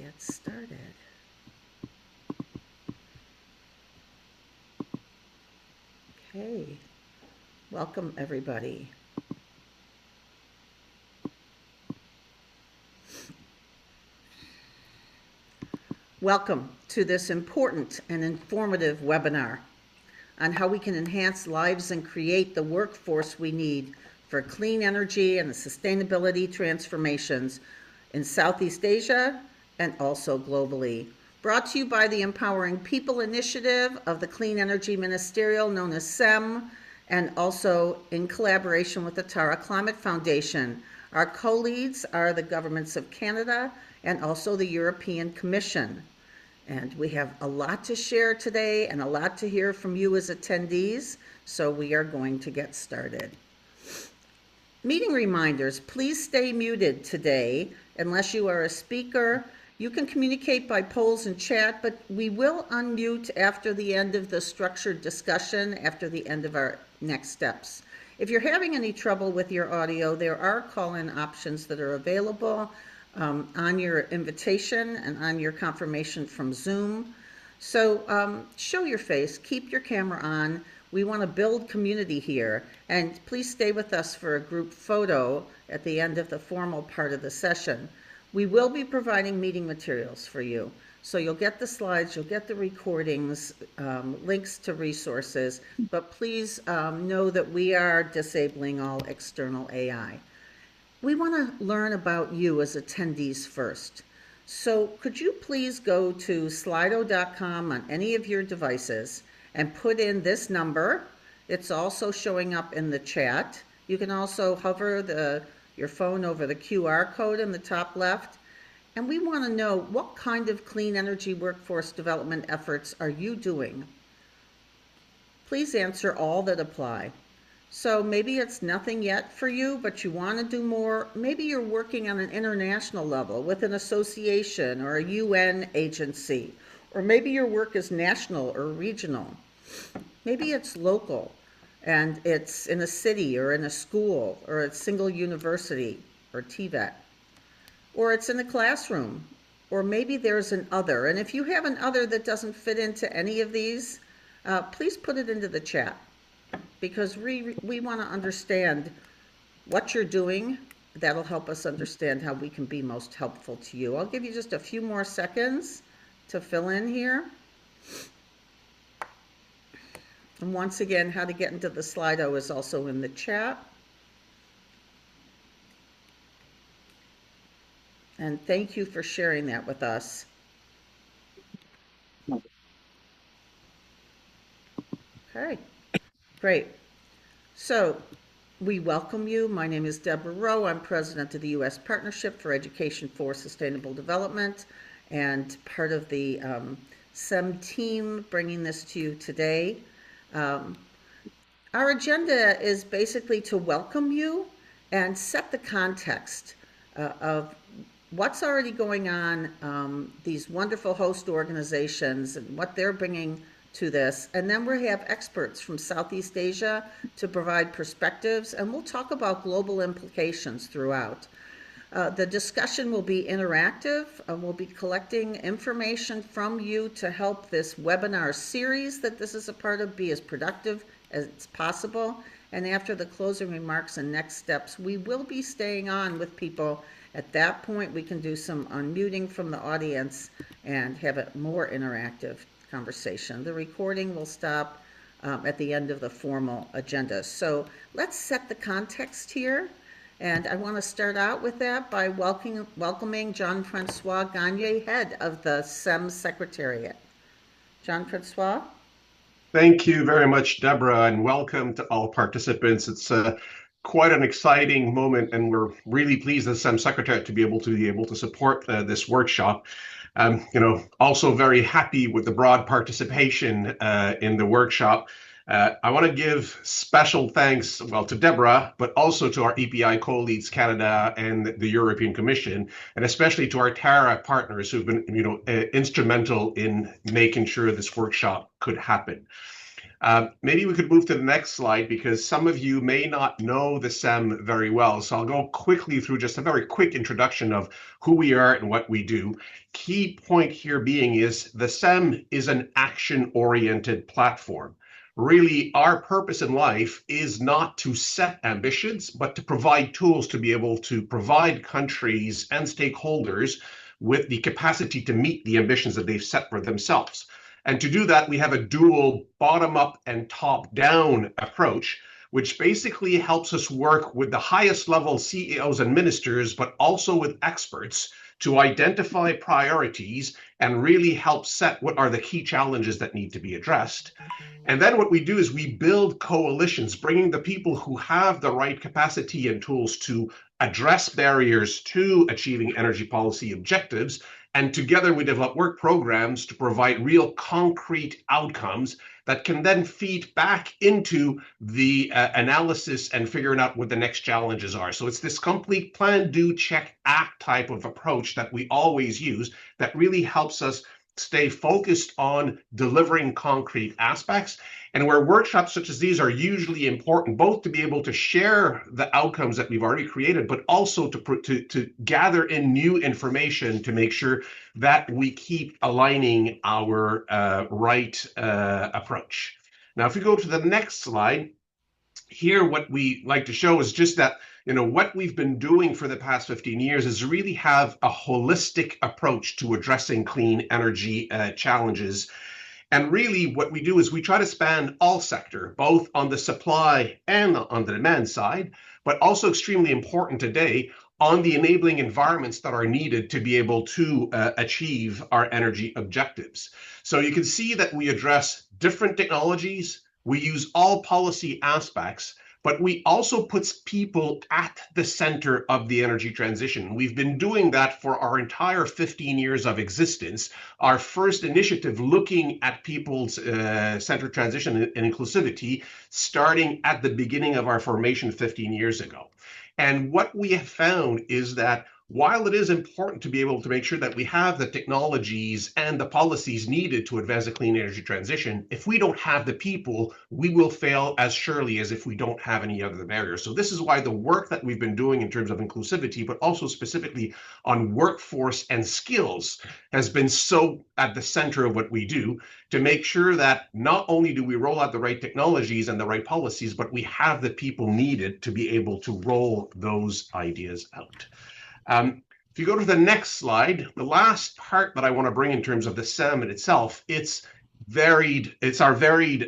get started. Okay, welcome everybody. Welcome to this important and informative webinar on how we can enhance lives and create the workforce we need for clean energy and the sustainability transformations in Southeast Asia and also globally. Brought to you by the Empowering People Initiative of the Clean Energy Ministerial, known as SEM, and also in collaboration with the Tara Climate Foundation. Our co-leads are the governments of Canada and also the European Commission. And we have a lot to share today and a lot to hear from you as attendees, so we are going to get started. Meeting reminders, please stay muted today unless you are a speaker. You can communicate by polls and chat, but we will unmute after the end of the structured discussion, after the end of our next steps. If you're having any trouble with your audio, there are call-in options that are available on your invitation and on your confirmation from Zoom. So show your face, keep your camera on. We want to build community here, and please stay with us for a group photo at the end of the formal part of the session. We will be providing meeting materials for you. So you'll get the slides, you'll get the recordings, links to resources, but please know that we are disabling all external AI. We want to learn about you as attendees first. So could you please go to slido.com on any of your devices and put in this number. It's also showing up in the chat. You can also hover your phone over the QR code in the top left. And we want to know, what kind of clean energy workforce development efforts are you doing? Please answer all that apply. So maybe it's nothing yet for you, but you want to do more. Maybe you're working on an international level with an association or a UN agency, or maybe your work is national or regional. Maybe it's local and it's in a city or in a school or a single university or TVET, or it's in a classroom, or maybe there's an other. And if you have an other that doesn't fit into any of these, please put it into the chat, because we want to understand what you're doing. That'll help us understand how we can be most helpful to you. I'll give you just a few more seconds to fill in here. And once again, how to get into the Slido is also in the chat. And thank you for sharing that with us. Okay, great. So we welcome you. My name is Deborah Rowe. I'm president of the U.S. Partnership for Education for Sustainable Development and part of the SEM team bringing this to you today. Our agenda is basically to welcome you and set the context of what's already going on, these wonderful host organizations and what they're bringing to this. And then we have experts from Southeast Asia to provide perspectives, and we'll talk about global implications throughout. The discussion will be interactive. We'll be collecting information from you to help this webinar series that this is a part of be as productive as possible. And after the closing remarks and next steps, we will be staying on with people. At that point, we can do some unmuting from the audience and have a more interactive conversation. The recording will stop at the end of the formal agenda. So let's set the context here. And I want to start out with that by welcoming Jean-Francois Gagne, head of the SEM Secretariat. Jean-Francois? Thank you very much, Deborah, and welcome to all participants. It's quite an exciting moment, and we're really pleased as SEM Secretariat to be able to support this workshop. Also very happy with the broad participation in the workshop. I want to give special thanks, to Deborah, but also to our EPI co-leads Canada and the European Commission, and especially to our Tara partners who've been, instrumental in making sure this workshop could happen. Maybe we could move to the next slide because some of you may not know the SEM very well. So I'll go quickly through just a very quick introduction of who we are and what we do. Key point here being is the SEM is an action-oriented platform. Really, our purpose in life is not to set ambitions, but to provide tools to be able to provide countries and stakeholders with the capacity to meet the ambitions that they've set for themselves. And to do that, we have a dual bottom-up and top-down approach, which basically helps us work with the highest level CEOs and ministers, but also with experts to identify priorities and really help set what are the key challenges that need to be addressed. And then what we do is we build coalitions, bringing the people who have the right capacity and tools to address barriers to achieving energy policy objectives. And together we develop work programs to provide real concrete outcomes that can then feed back into the analysis and figuring out what the next challenges are. So it's this complete plan, do, check, act type of approach that we always use that really helps us stay focused on delivering concrete aspects, and where workshops such as these are usually important, both to be able to share the outcomes that we've already created, but also to gather in new information to make sure that we keep aligning our approach. Now, if we go to the next slide, here what we like to show is just that what we've been doing for the past 15 years is really have a holistic approach to addressing clean energy challenges. And really what we do is we try to span all sector, both on the supply and on the demand side, but also extremely important today on the enabling environments that are needed to be able to achieve our energy objectives. So you can see that we address different technologies, we use all policy aspects, but we also put people at the center of the energy transition. We've been doing that for our entire 15 years of existence. Our first initiative looking at people's centered transition and inclusivity starting at the beginning of our formation 15 years ago. And what we have found is that while it is important to be able to make sure that we have the technologies and the policies needed to advance a clean energy transition, if we don't have the people, we will fail as surely as if we don't have any other barriers. So this is why the work that we've been doing in terms of inclusivity, but also specifically on workforce and skills, has been so at the center of what we do to make sure that not only do we roll out the right technologies and the right policies, but we have the people needed to be able to roll those ideas out. If you go to the next slide, the last part that I want to bring in terms of the SEM in itself, it's our very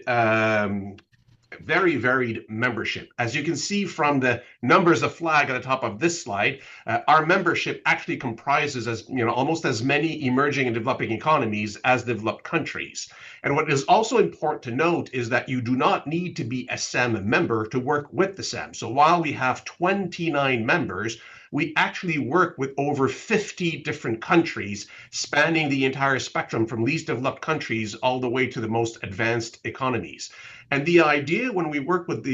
varied membership. As you can see from the numbers of flag at the top of this slide, our membership actually comprises almost as many emerging and developing economies as developed countries. And what is also important to note is that you do not need to be a SEM member to work with the SEM. So while we have 29 members, we actually work with over 50 different countries, spanning the entire spectrum from least developed countries all the way to the most advanced economies. And the idea when we work with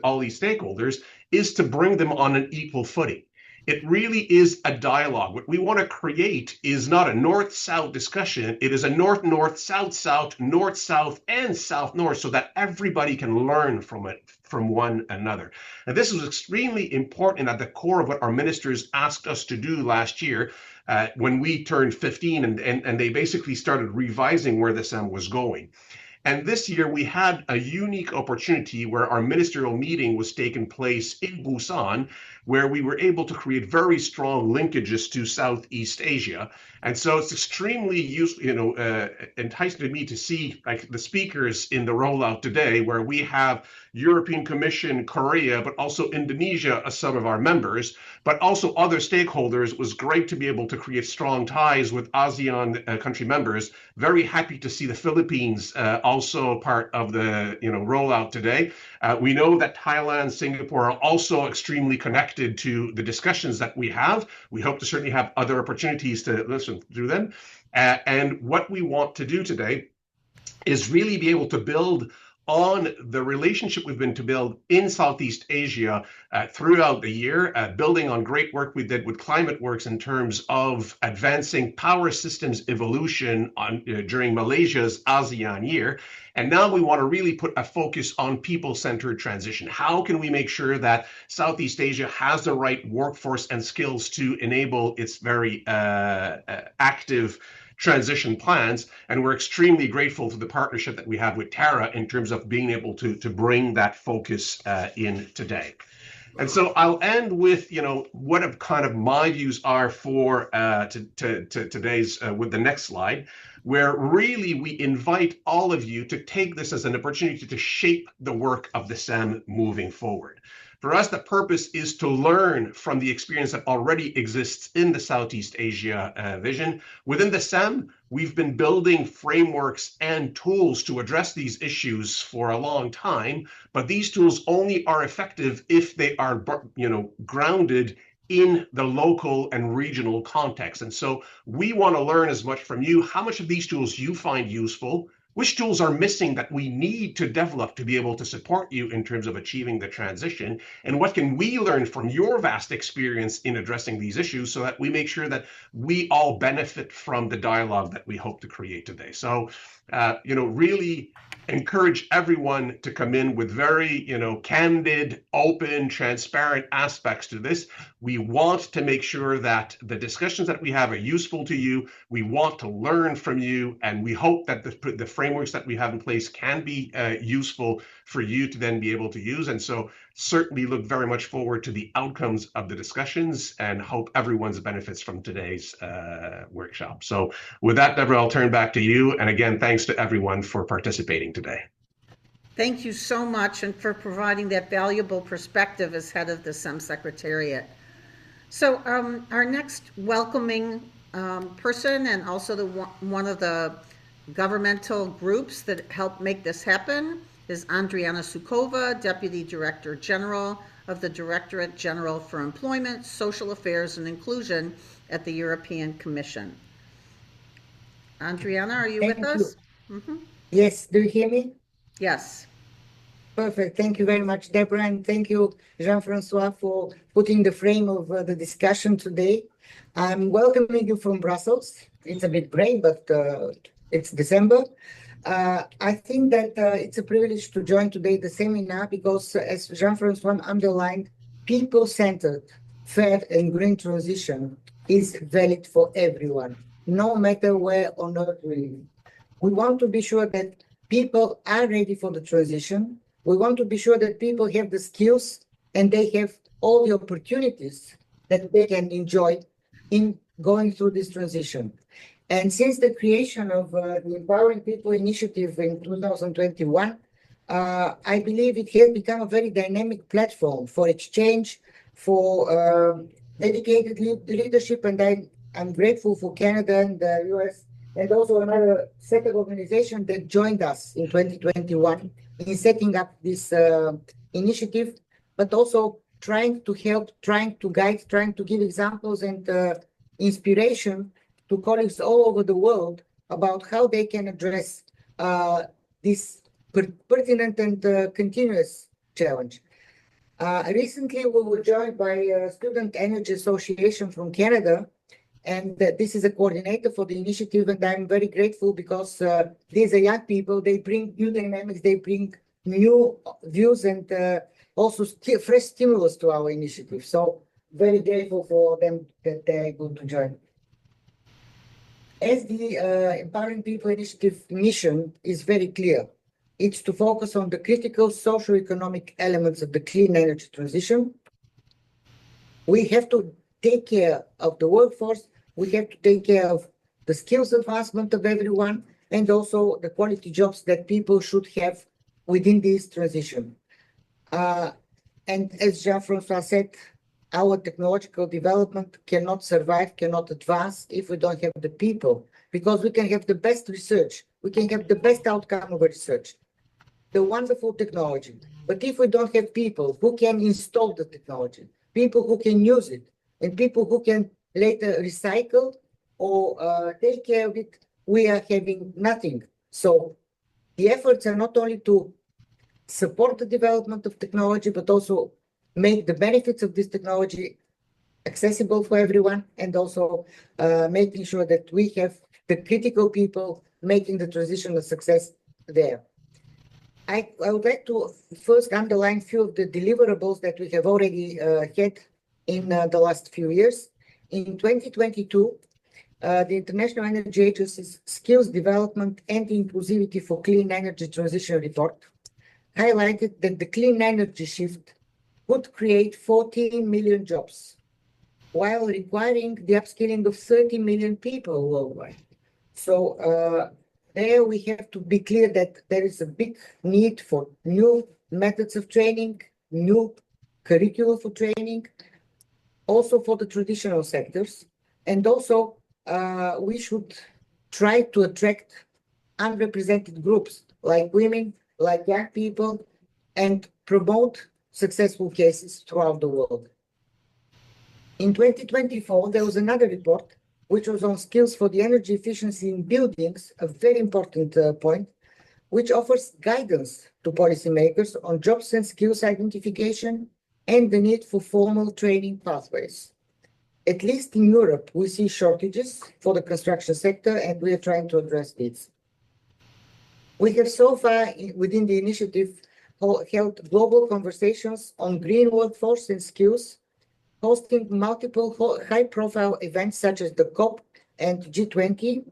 all these stakeholders is to bring them on an equal footing. It really is a dialogue. What we want to create is not a north-south discussion. It is a north-north, south-south, north-south, and south-north, so that everybody can learn from it, from one another. And this was extremely important at the core of what our ministers asked us to do last year when we turned 15, and they basically started revising where the SEM was going. And this year we had a unique opportunity where our ministerial meeting was taking place in Busan, where we were able to create very strong linkages to Southeast Asia. And so it's extremely useful, enticing to me to see like the speakers in the rollout today, where we have European Commission, Korea, but also Indonesia as some of our members, but also other stakeholders. It was great to be able to create strong ties with ASEAN country members. Very happy to see the Philippines also part of the rollout today. We know that Thailand, Singapore are also extremely connected to the discussions that we have. We hope to certainly have other opportunities to listen to them. And what we want to do today is really be able to build on the relationship we've been to build in Southeast Asia throughout the year, building on great work we did with ClimateWorks in terms of advancing power systems evolution during Malaysia's ASEAN year. And now we want to really put a focus on people-centered transition. How can we make sure that Southeast Asia has the right workforce and skills to enable its very active transition plans? And we're extremely grateful for the partnership that we have with Tara in terms of being able to bring that focus in today. And so I'll end with, what kind of my views are for today's, with the next slide, where really we invite all of you to take this as an opportunity to shape the work of the SEM moving forward. For us, the purpose is to learn from the experience that already exists in the Southeast Asia vision. Within the SEM, we've been building frameworks and tools to address these issues for a long time, but these tools only are effective if they are, grounded in the local and regional context. And so we want to learn as much from you, how much of these tools you find useful, which tools are missing that we need to develop to be able to support you in terms of achieving the transition, and what can we learn from your vast experience in addressing these issues so that we make sure that we all benefit from the dialogue that we hope to create today. So, really encourage everyone to come in with very, candid, open, transparent aspects to this. We want to make sure that the discussions that we have are useful to you. We want to learn from you, and we hope that the frameworks that we have in place can be useful for you to then be able to use. And so certainly look very much forward to the outcomes of the discussions and hope everyone's benefits from today's workshop. So with that, Deborah, I'll turn back to you. And again, thanks to everyone for participating today. Thank you so much, and for providing that valuable perspective as head of the SEM Secretariat. So our next welcoming person, and also one of the governmental groups that helped make this happen, is Andriana Sukova, Deputy Director General of the Directorate General for Employment, Social Affairs and Inclusion at the European Commission. Andriana, are you with us? Mm-hmm. Yes, do you hear me? Yes. Perfect. Thank you very much, Deborah, and thank you, Jean-Francois, for putting the frame of the discussion today. I'm welcoming you from Brussels. It's a bit gray, but it's December. I think that it's a privilege to join today the seminar because, as Jean-Francois underlined, people-centered, fair and green transition is valid for everyone, no matter where on earth we live. We want to be sure that people are ready for the transition. We want to be sure that people have the skills and they have all the opportunities that they can enjoy in going through this transition. And since the creation of the Empowering People initiative in 2021, I believe it has become a very dynamic platform for exchange, for dedicated leadership, and I'm grateful for Canada and the US, and also another set of organizations that joined us in 2021 in setting up this initiative, but also trying to help, trying to guide, trying to give examples and inspiration to colleagues all over the world about how they can address this pertinent and continuous challenge. Recently, we were joined by Student Energy Association from Canada, and this is a coordinator for the initiative, and I'm very grateful because these are young people. They bring new dynamics, they bring new views, and also fresh stimulus to our initiative. So very grateful for them that they're able to join. As the Empowering People Initiative mission is very clear, it's to focus on the critical socio-economic elements of the clean energy transition. We have to take care of the workforce, we have to take care of the skills advancement of everyone, and also the quality jobs that people should have within this transition. And as Jean-Francois said, our technological development cannot survive, cannot advance if we don't have the people, because we can have the best research, we can have the best outcome of research, the wonderful technology. But if we don't have people who can install the technology, people who can use it, and people who can later recycle or take care of it, we are having nothing. So the efforts are not only to support the development of technology, but also make the benefits of this technology accessible for everyone, and also making sure that we have the critical people making the transition a success there. I would like to first underline a few of the deliverables that we have already had in the last few years. In 2022, the International Energy Agency's Skills Development and Inclusivity for Clean Energy Transition report highlighted that the clean energy shift would create 14 million jobs, while requiring the upskilling of 30 million people worldwide. So there we have to be clear that there is a big need for new methods of training, new curricula for training, also for the traditional sectors. And also we should try to attract unrepresented groups like women, like young people, and promote successful cases throughout the world. In 2024, there was another report which was on skills for the energy efficiency in buildings, a very important point, which offers guidance to policymakers on jobs and skills identification and the need for formal training pathways. At least in Europe, we see shortages for the construction sector, and we are trying to address these. We have so far, within the initiative, held global conversations on green workforce and skills, hosting multiple high-profile events such as the COP and G20,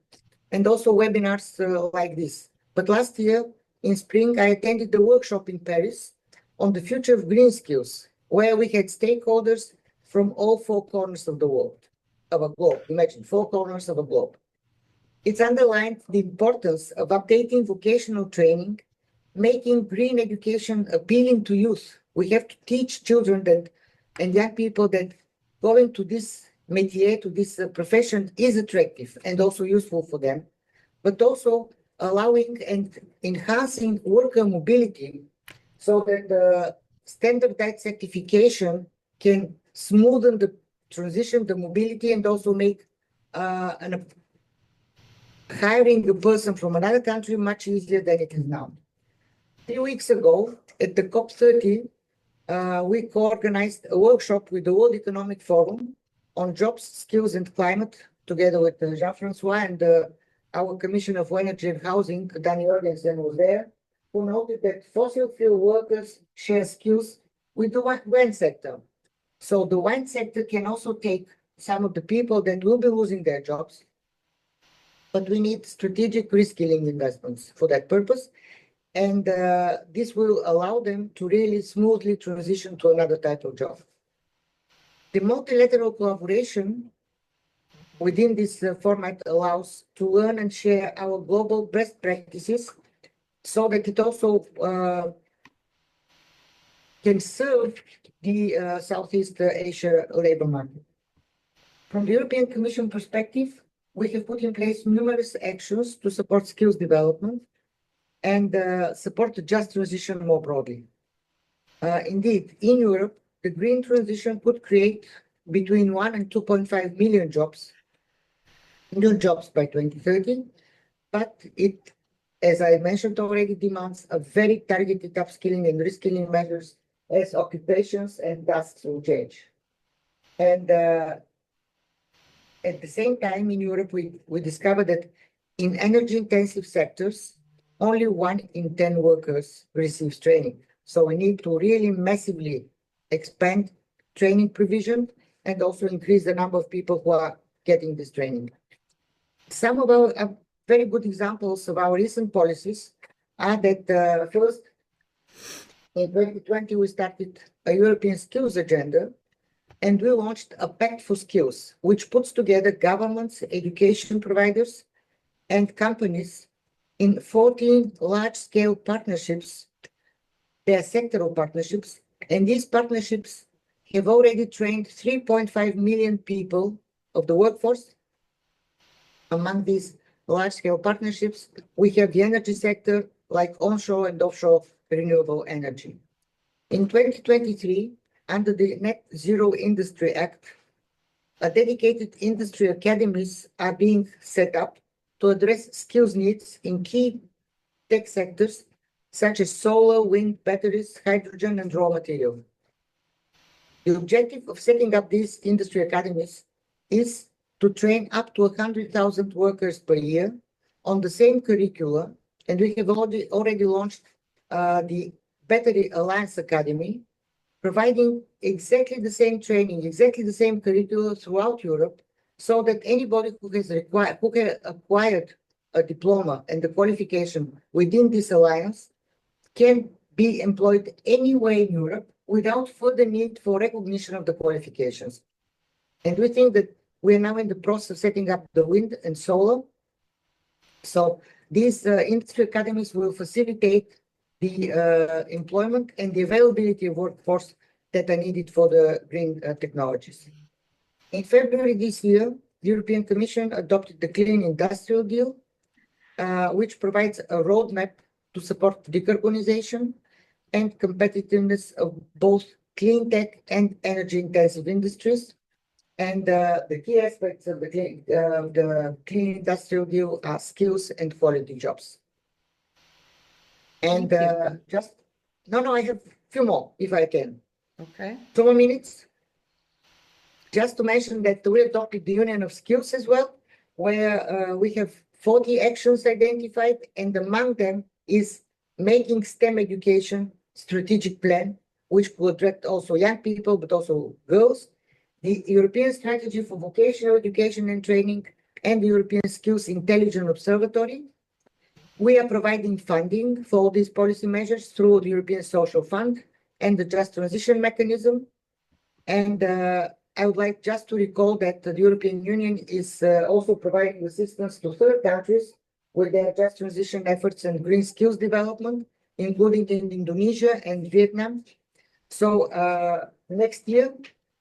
and also webinars like this. But last year, in spring, I attended the workshop in Paris on the future of green skills, where we had stakeholders from all four corners of the world, of a globe. Imagine, 4 corners of a globe. It's underlined the importance of updating vocational training, making green education appealing to youth. We have to teach children that and young people that going to this métier, to this profession, is attractive and also useful for them, but also allowing and enhancing worker mobility so that the standardized certification can smoothen the transition, the mobility, and also make hiring a person from another country much easier than it is now. 3 weeks ago, at the COP30, we co-organized a workshop with the World Economic Forum on jobs, skills, and climate, together with Jean-Francois and our Commissioner for Energy and Housing, Danny Jorgensen, was there, who noted that fossil fuel workers share skills with the wine sector. So the wine sector can also take some of the people that will be losing their jobs, but we need strategic reskilling investments for that purpose. And this will allow them to really smoothly transition to another type of job. The multilateral collaboration within this format allows to learn and share our global best practices so that it also can serve the Southeast Asia labor market. From the European Commission perspective, we have put in place numerous actions to support skills development and support the just transition more broadly. Indeed, in Europe, the green transition could create between 1 and 2.5 million new jobs by 2030, but it, as I mentioned already, demands a very targeted upskilling and reskilling measures as occupations and tasks will change. And at the same time, in Europe, we discovered that in energy-intensive sectors, only 1 in 10 workers receives training. So we need to really massively expand training provision and also increase the number of people who are getting this training. Some of our very good examples of our recent policies are that first, in 2020, we started a European skills agenda, and we launched a Pact for Skills, which puts together governments, education providers, and companies in 14 large-scale partnerships. They are sectoral partnerships, and these partnerships have already trained 3.5 million people of the workforce. Among these large-scale partnerships, we have the energy sector, like onshore and offshore renewable energy. In 2023, under the Net Zero Industry Act, dedicated industry academies are being set up to address skills needs in key tech sectors such as solar, wind, batteries, hydrogen, and raw material. The objective of setting up these industry academies is to train up to 100,000 workers per year on the same curricula, and we have already launched the Battery Alliance Academy, providing exactly the same training, exactly the same curricula throughout Europe, so that anybody who has acquired a diploma and the qualification within this alliance can be employed anywhere in Europe without further need for recognition of the qualifications. And we think that we are now in the process of setting up the wind and solar. So these industry academies will facilitate the employment and the availability of workforce that are needed for the green technologies. In February this year, the European Commission adopted the Clean Industrial Deal, which provides a roadmap to support decarbonization and competitiveness of both clean tech and energy-intensive industries. And the key aspects of the Clean Industrial Deal are skills and quality jobs. And I have a few more, if I can. Okay. 2 more minutes. Just to mention that we adopted the Union of Skills as well, where we have 40 actions identified, and among them is making STEM education strategic plan, which will attract also young people, but also girls, the European Strategy for Vocational Education and Training, and the European Skills Intelligence Observatory. We are providing funding for all these policy measures through the European Social Fund and the Just Transition Mechanism. And I would like just to recall that the European Union is also providing assistance to third countries with their just transition efforts and green skills development, including in Indonesia and Vietnam. So next year,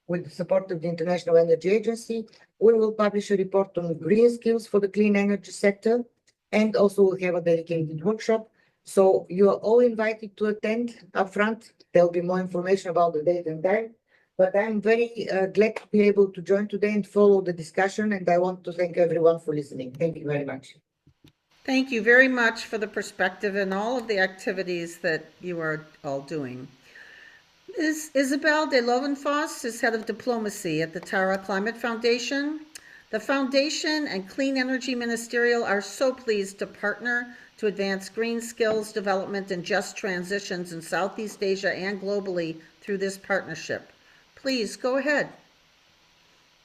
with the support of the International Energy Agency, we will publish a report on green skills for the clean energy sector, and also we'll have a dedicated workshop. So you are all invited to attend up front. There'll be more information about the date and time. But I'm very glad to be able to join today and follow the discussion, and I want to thank everyone for listening. Thank you very much. Thank you very much for the perspective and all of the activities that you are all doing. Isabel de Lovenfoss is Head of Diplomacy at the Tara Climate Foundation. The Foundation and Clean Energy Ministerial are so pleased to partner to advance green skills development and just transitions in Southeast Asia and globally through this partnership. Please go ahead.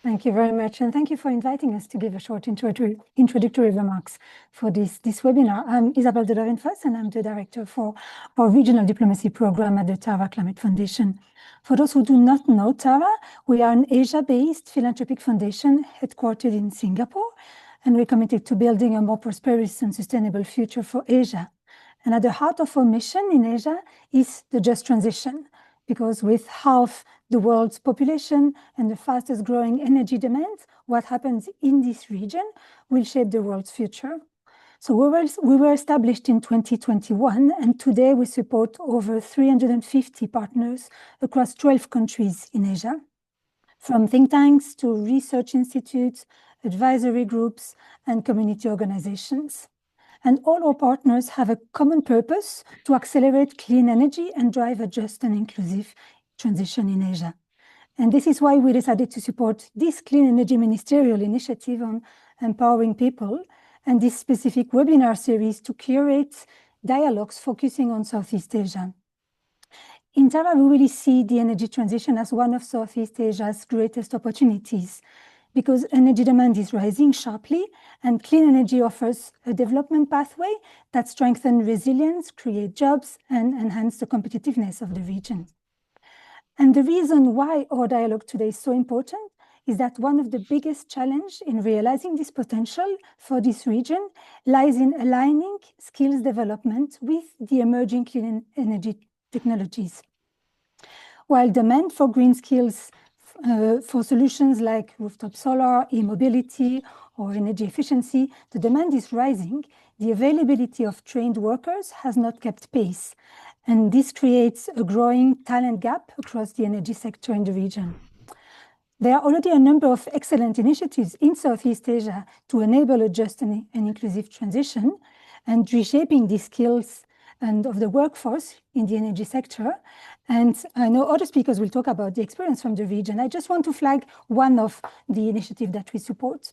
Thank you very much, and thank you for inviting us to give a short introductory remarks for this webinar. I'm Isabel de Lovenfoss, and I'm the director for our regional diplomacy program at the Tara Climate Foundation. For those who do not know Tara, we are an Asia-based philanthropic foundation headquartered in Singapore, and we're committed to building a more prosperous and sustainable future for Asia. And at the heart of our mission in Asia is the just transition, because with half the world's population and the fastest growing energy demands, what happens in this region will shape the world's future. So we were established in 2021, and today we support over 350 partners across 12 countries in Asia, from think tanks to research institutes, advisory groups, and community organizations. And all our partners have a common purpose to accelerate clean energy and drive a just and inclusive transition in Asia. And this is why we decided to support this Clean Energy Ministerial initiative on empowering people and this specific webinar series to curate dialogues focusing on Southeast Asia. In Tara, we really see the energy transition as one of Southeast Asia's greatest opportunities, because energy demand is rising sharply, and clean energy offers a development pathway that strengthens resilience, creates jobs, and enhances the competitiveness of the region. And the reason why our dialogue today is so important is that one of the biggest challenges in realizing this potential for this region lies in aligning skills development with the emerging clean energy technologies. While demand for green skills for solutions like rooftop solar, e-mobility, or energy efficiency, the demand is rising. The availability of trained workers has not kept pace, and this creates a growing talent gap across the energy sector in the region. There are already a number of excellent initiatives in Southeast Asia to enable a just and inclusive transition, and reshaping these skills and of the workforce in the energy sector. And I know other speakers will talk about the experience from the region. I just want to flag one of the initiatives that we support.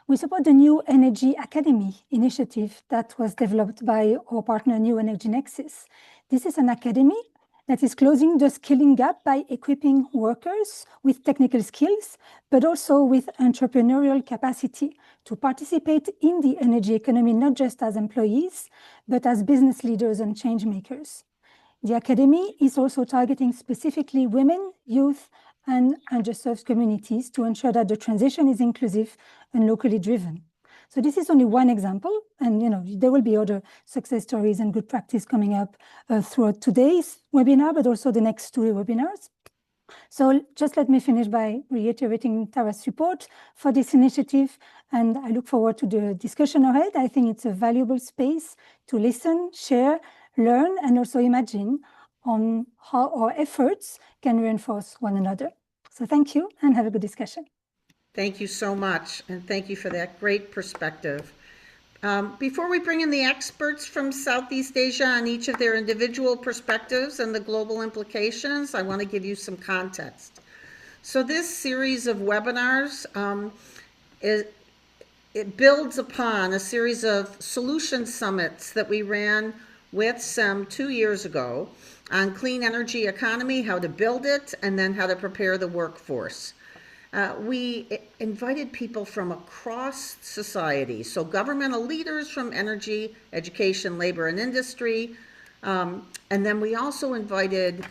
We support the New Energy Academy initiative that was developed by our partner New Energy Nexus. This is an academy that is closing the skilling gap by equipping workers with technical skills, but also with entrepreneurial capacity to participate in the energy economy, not just as employees, but as business leaders and change makers. The academy is also targeting specifically women, youth, and underserved communities to ensure that the transition is inclusive and locally driven. So this is only one example, and there will be other success stories and good practice coming up throughout today's webinar, but also the next 2 webinars. So just let me finish by reiterating Tara's support for this initiative, and I look forward to the discussion ahead. I think it's a valuable space to listen, share, learn, and also imagine on how our efforts can reinforce one another. So thank you, and have a good discussion. Thank you so much, and thank you for that great perspective. Before we bring in the experts from Southeast Asia on each of their individual perspectives and the global implications, I want to give you some context. So this series of webinars, it builds upon a series of solution summits that we ran with SEM 2 years ago on clean energy economy, how to build it, and then how to prepare the workforce. We invited people from across society, so governmental leaders from energy, education, labor, and industry. And then we also invited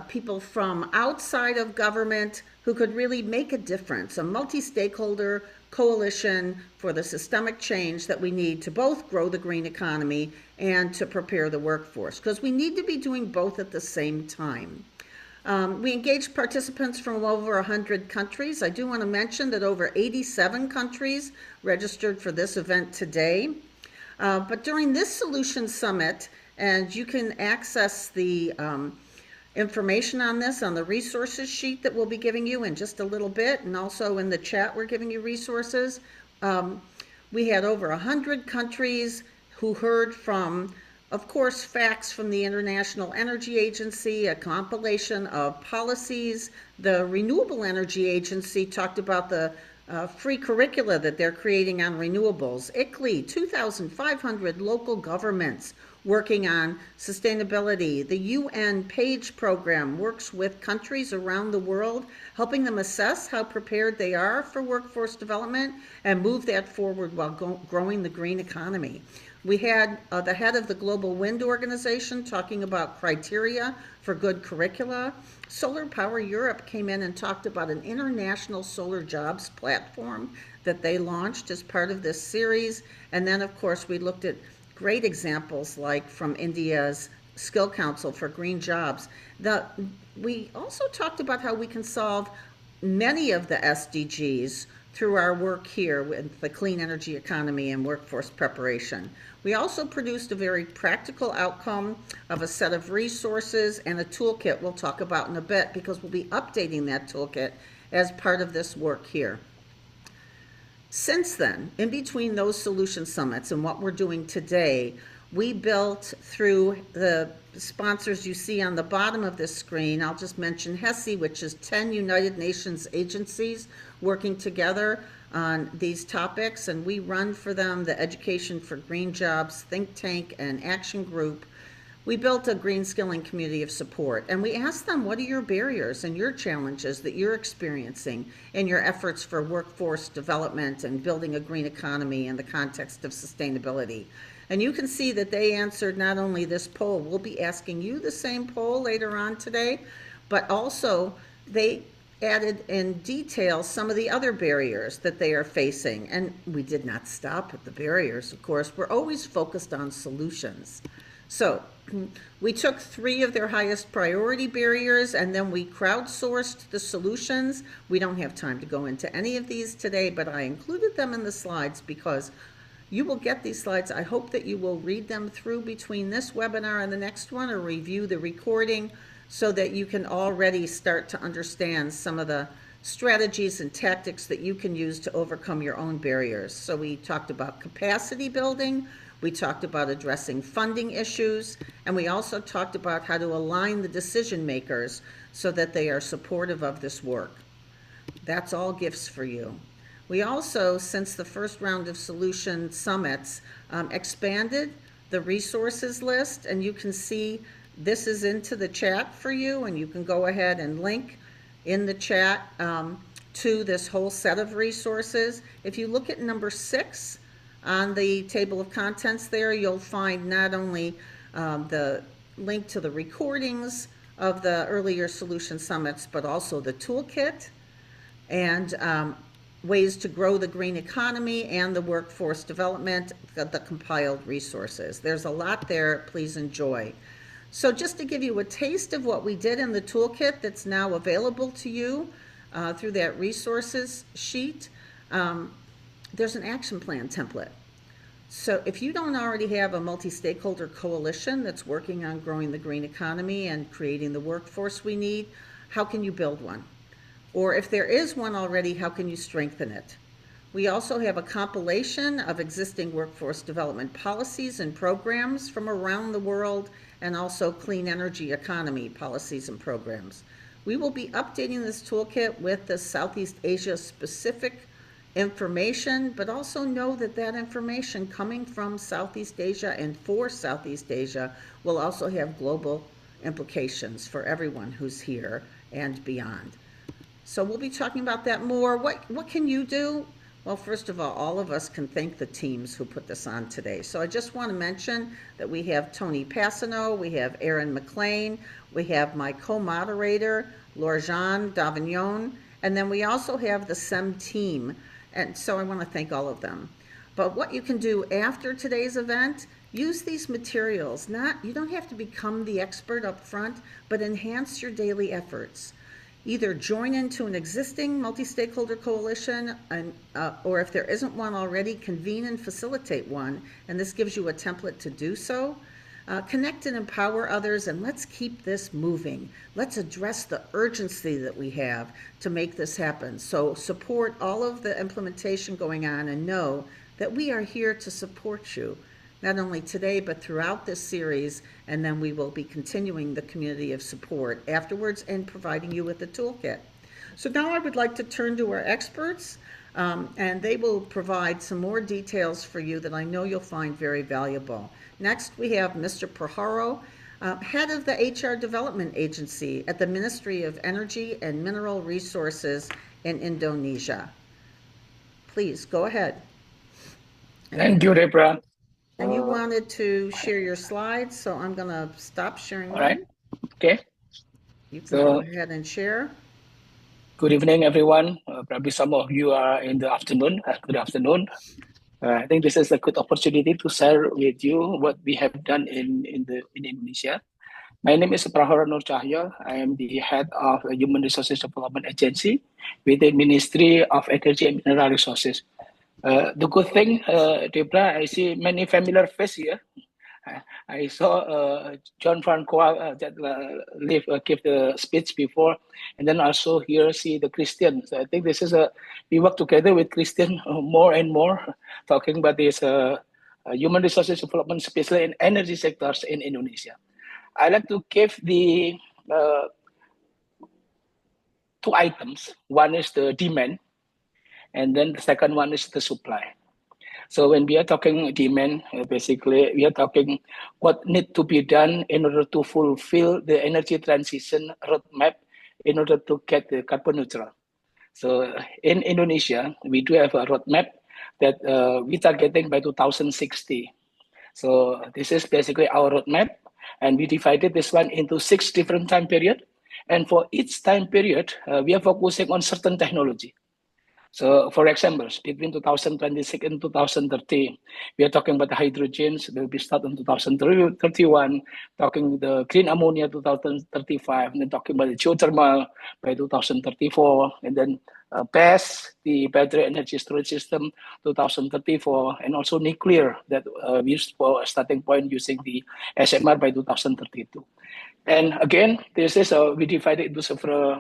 people from outside of government who could really make a difference, a multi-stakeholder coalition for the systemic change that we need to both grow the green economy and to prepare the workforce, because we need to be doing both at the same time. We engaged participants from over 100 countries. I do want to mention that over 87 countries registered for this event today. But during this Solution Summit, and you can access the information on this on the resources sheet that we'll be giving you in just a little bit, and also in the chat we're giving you resources. We had over 100 countries who heard from, of course, facts from the International Energy Agency, a compilation of policies. The Renewable Energy Agency talked about the free curricula that they're creating on renewables. ICLEI, 2,500 local governments working on sustainability. The UN PAGE program works with countries around the world, helping them assess how prepared they are for workforce development and move that forward while growing the green economy. We had the head of the Global Wind Organization talking about criteria for good curricula. Solar Power Europe came in and talked about an international solar jobs platform that they launched as part of this series. And then, of course, we looked at great examples like from India's Skill Council for Green Jobs. We also talked about how we can solve many of the SDGs through our work here with the clean energy economy and workforce preparation. We also produced a very practical outcome of a set of resources and a toolkit we'll talk about in a bit, because we'll be updating that toolkit as part of this work here. Since then, in between those solution summits and what we're doing today, we built through the sponsors you see on the bottom of this screen. I'll just mention HESI, which is 10 United Nations agencies working together on these topics, and we run for them the Education for Green Jobs think tank and action group. We built a green skilling community of support, and we asked them, what are your barriers and your challenges that you're experiencing in your efforts for workforce development and building a green economy in the context of sustainability? And you can see that they answered not only this poll, we'll be asking you the same poll later on today, but also they added in detail some of the other barriers that they are facing. And we did not stop at the barriers, of course. We're always focused on solutions. So we took 3 of their highest priority barriers, and then we crowdsourced the solutions. We don't have time to go into any of these today, but I included them in the slides because you will get these slides. I hope that you will read them through between this webinar and the next one, or review the recording, so that you can already start to understand some of the strategies and tactics that you can use to overcome your own barriers. So we talked about capacity building. We talked about addressing funding issues, and we also talked about how to align the decision makers so that they are supportive of this work. That's all gifts for you. We also, since the first round of solution summits, expanded the resources list, and you can see this is into the chat for you, and you can go ahead and link in the chat to this whole set of resources. If you look at number 6 on the table of contents there, you'll find not only the link to the recordings of the earlier solution summits, but also the toolkit and ways to grow the green economy and the workforce development, the compiled resources. There's a lot there. Please enjoy. So just to give you a taste of what we did in the toolkit that's now available to you through that resources sheet, there's an action plan template. So if you don't already have a multi-stakeholder coalition that's working on growing the green economy and creating the workforce we need, how can you build one? Or if there is one already, how can you strengthen it? We also have a compilation of existing workforce development policies and programs from around the world, and also clean energy economy policies and programs. We will be updating this toolkit with the Southeast Asia specific information, but also know that that information coming from Southeast Asia and for Southeast Asia will also have global implications for everyone who's here and beyond. So we'll be talking about that more. What can you do? Well, first of all of us can thank the teams who put this on today. So I just want to mention that we have Tony Passano, we have Aaron McLean, we have my co-moderator, Lorjan Davignon, and then we also have the SEM team. And so I want to thank all of them. But what you can do after today's event, use these materials. You don't have to become the expert up front, but enhance your daily efforts. Either join into an existing multi-stakeholder coalition, or if there isn't one already, convene and facilitate one, and this gives you a template to do so. Connect and empower others, and let's keep this moving. Let's address the urgency that we have to make this happen. So support all of the implementation going on, and know that we are here to support you, not only today, but throughout this series, and then we will be continuing the community of support afterwards and providing you with the toolkit. So now I would like to turn to our experts, and they will provide some more details for you that I know you'll find very valuable. Next, we have Mr. Praharo, head of the HR Development Agency at the Ministry of Energy and Mineral Resources in Indonesia. Please, go ahead. Thank you, Deborah. And you wanted to share your slides, so I'm going to stop sharing. All right. Okay. You can go ahead and share. Good evening, everyone. Probably some of you are in the afternoon. Good afternoon. I think this is a good opportunity to share with you what we have done in Indonesia. My name is Prahara Nur Cahyo. I am the head of the Human Resources Development Agency within Ministry of Energy and Mineral Resources. The good thing, Deborah, I see many familiar faces here. I saw John Francois that gave the speech before, and then also here see the Christian. So I think this is we work together with Christian more and more, talking about this human resources development, especially in energy sectors in Indonesia. I like to give the 2 items. One is the demand, and then the second one is the supply. So when we are talking demand, basically we are talking what needs to be done in order to fulfill the energy transition roadmap in order to get the carbon neutral. So in Indonesia, we do have a roadmap that we are getting by 2060. So this is basically our roadmap, and we divided this one into 6 different time periods. And for each time period, we are focusing on certain technology. So, for example, between 2026 and 2030, we are talking about the hydrogens. Will be start in 2031, talking the green ammonia 2035, and then talking about the geothermal by 2034, and then BESS, the battery energy storage system, 2034, and also nuclear that we used for a starting point using the SMR by 2032. And again, this is we divided into several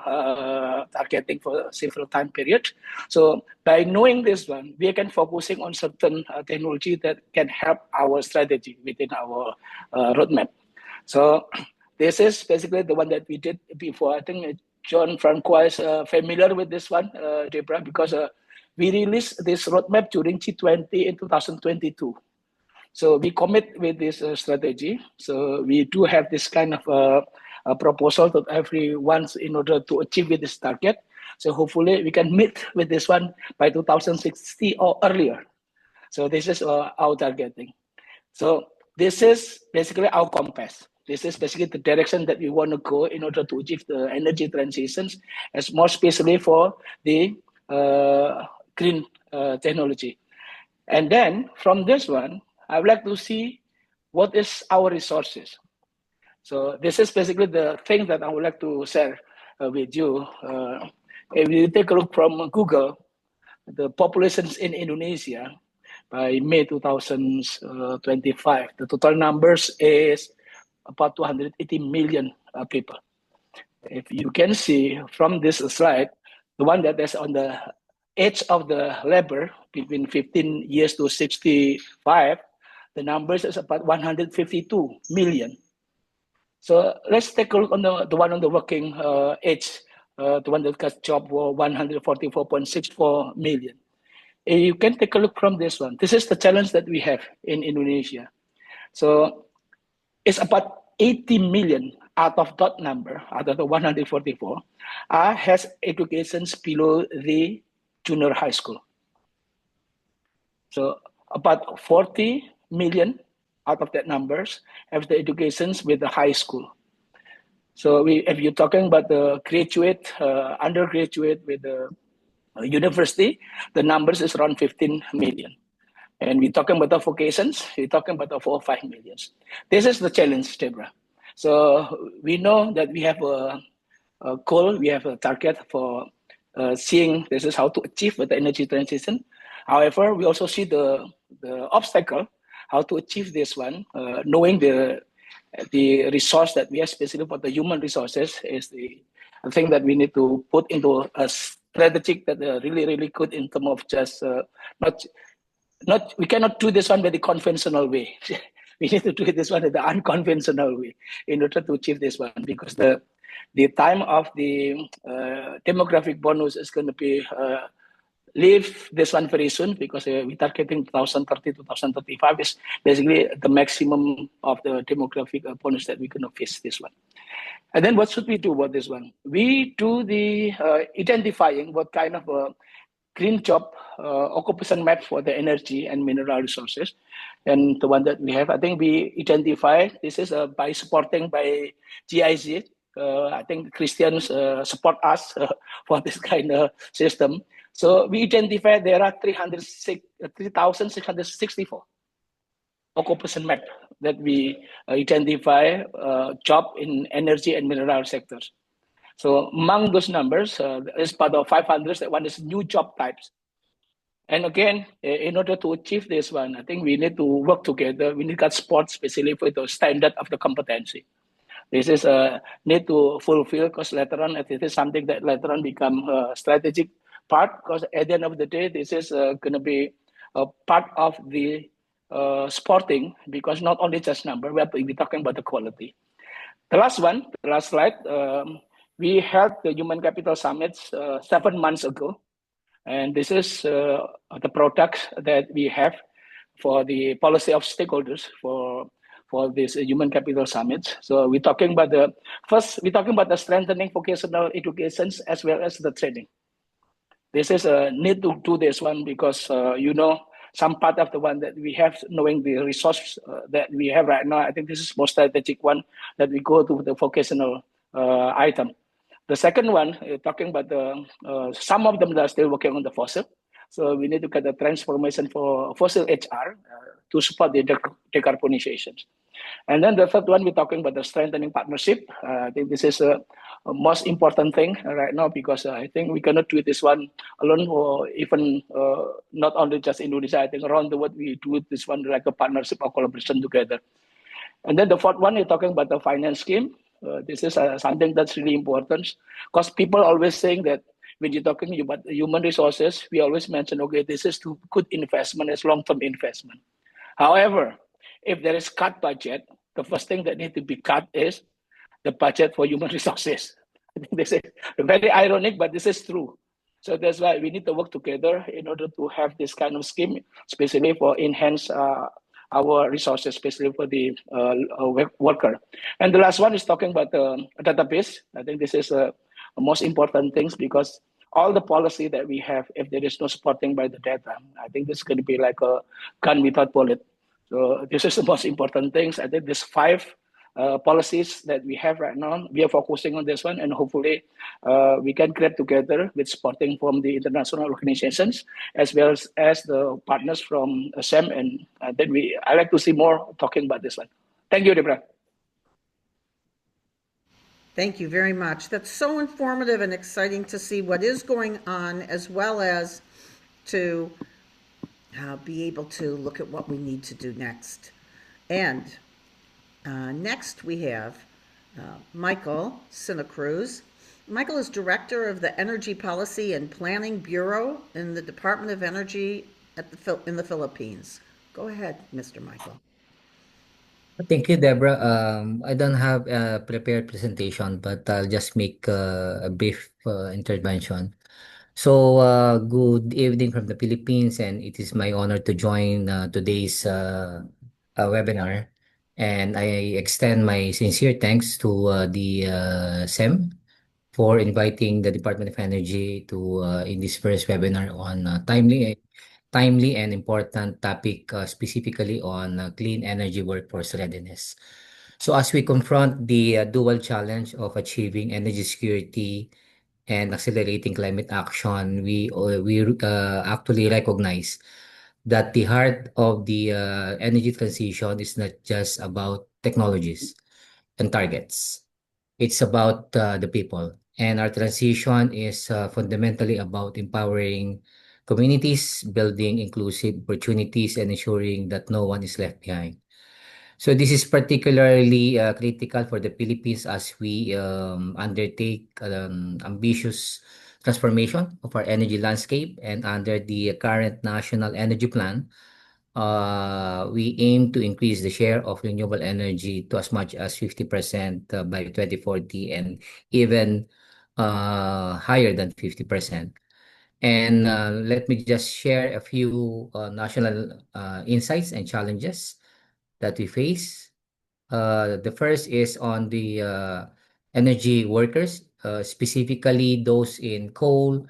targeting for several time periods. So by knowing this one, we can focusing on certain technology that can help our strategy within our roadmap. So this is basically the one that we did before. I think John Francois is familiar with this one, Deborah, because we released this roadmap during G20 in 2022. So we commit with this strategy. So we do have this kind of a proposal to everyone in order to achieve with this target. So hopefully we can meet with this one by 2060 or earlier. So this is our targeting. So this is basically our compass. This is basically the direction that we want to go in order to achieve the energy transitions, as more especially for the green technology. And then from this one, I would like to see what is our resources. So this is basically the thing that I would like to share with you. If you take a look from Google, the populations in Indonesia by May 2025, the total numbers is about 280 million people. If you can see from this slide, the one that is on the age of the labor between 15 years to 65, the numbers is about 152 million. So let's take a look on the one on the working age, the one that got job for 144.64 million. You can take a look from this one. This is the challenge that we have in Indonesia. So it's about 80 million out of that number, out of the 144, has educations below the junior high school. So about 40 million out of that numbers have the educations with the high school. So if you're talking about the graduate, undergraduate with the university, the numbers is around 15 million. And we're talking about the vocations, we're talking about the 4 or 5 millions. This is the challenge, Deborah. So we know that we have a goal, we have a target for seeing this is how to achieve with the energy transition. However, we also see the obstacle, how to achieve this one, knowing the resource that we have, especially for the human resources, is the thing that we need to put into a strategic that really, really good in terms of just we cannot do this one by the conventional way. We need to do this one in the unconventional way in order to achieve this one, because the time of the demographic bonus is going to be leave this one very soon, because we're targeting 2030, 2035 is basically the maximum of the demographic bonus that we're going to face this one. And then what should we do about this one? We do the identifying what kind of a green job occupation map for the energy and mineral resources. And the one that we have, I think we identify, this is by supporting by GIZ. I think Christians support us for this kind of system. So we identify there are 3,664 occupation map that we identify job in energy and mineral sectors. So among those numbers, is part of 500, that one is new job types. And again, in order to achieve this one, I think we need to work together. We need to support especially for the standard of the competency. This is need to fulfill, because later on, it is something that later on become a strategic part, because at the end of the day, this is going to be a part of the sporting, because not only just number, we have to be talking about the quality. The last one, the last slide, we held the Human Capital Summits 7 months ago. And this is the products that we have for the policy of stakeholders for this Human Capital Summits. So we're talking about the strengthening vocational educations as well as the training. This is a need to do this one, because some part of the one that we have, knowing the resource that we have right now, I think this is more strategic one that we go to the vocational item. The second one, talking about some of them are still working on the fossil. So we need to get the transformation for fossil HR to support the decarbonizations. And then the third one, we're talking about the strengthening partnership. I think this is a most important thing right now, because I think we cannot do this one alone, or even not only just Indonesia. I think around the world we do this one like a partnership or collaboration together. And then the fourth one, we're talking about the finance scheme. This is something that's really important because people always saying that when you're talking about human resources, we always mention, okay, this is too good investment as long-term investment. However, if there is cut budget, the first thing that need to be cut is the budget for human resources. I think this is very ironic, but this is true. So that's why we need to work together in order to have this kind of scheme, especially for enhance our resources, especially for the worker. And the last one is talking about the database. I think this is the most important things because all the policy that we have, if there is no supporting by the data, I think this is going to be like a gun without bullet. So this is the most important things. I think there's 5 policies that we have right now. We are focusing on this one, and hopefully we can create together with supporting from the international organizations as well as the partners from SEM. And then I like to see more talking about this one. Thank you, Deborah. Thank you very much. That's so informative and exciting to see what is going on, as well as to be able to look at what we need to do next. And next we have Michael Sinacruz. Michael is Director of the Energy Policy and Planning Bureau in the Department of Energy in the Philippines. Go ahead, Mr. Michael. Thank you, Deborah. I don't have a prepared presentation, but I'll just make a brief intervention. So, good evening from the Philippines, and it is my honor to join today's webinar. And I extend my sincere thanks to the SEM for inviting the Department of Energy to in this first webinar on timely and important topic, specifically on clean energy workforce readiness. So as we confront the dual challenge of achieving energy security and accelerating climate action, we actually recognize that the heart of the energy transition is not just about technologies and targets. It's about the people. And our transition is fundamentally about empowering communities, building inclusive opportunities, and ensuring that no one is left behind. So this is particularly critical for the Philippines as we undertake ambitious transformation of our energy landscape. And under the current National Energy Plan, we aim to increase the share of renewable energy to as much as 50% by 2040, and even higher than 50%. And let me just share a few national insights and challenges that we face. The first is on the energy workers, specifically those in coal,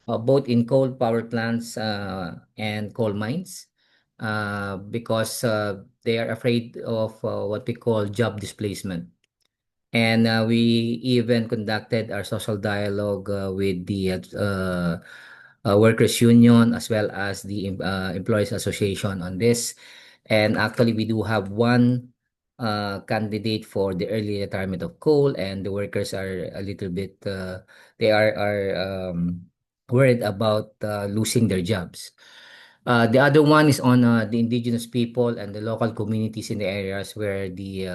both in coal power plants and coal mines, because they are afraid of what we call job displacement. And we even conducted our social dialogue with the workers' union as well as the employees association on this. And actually, we do have one candidate for the early retirement of coal, and the workers are a little bit they are worried about losing their jobs. The other one is on the indigenous people and the local communities in the areas where the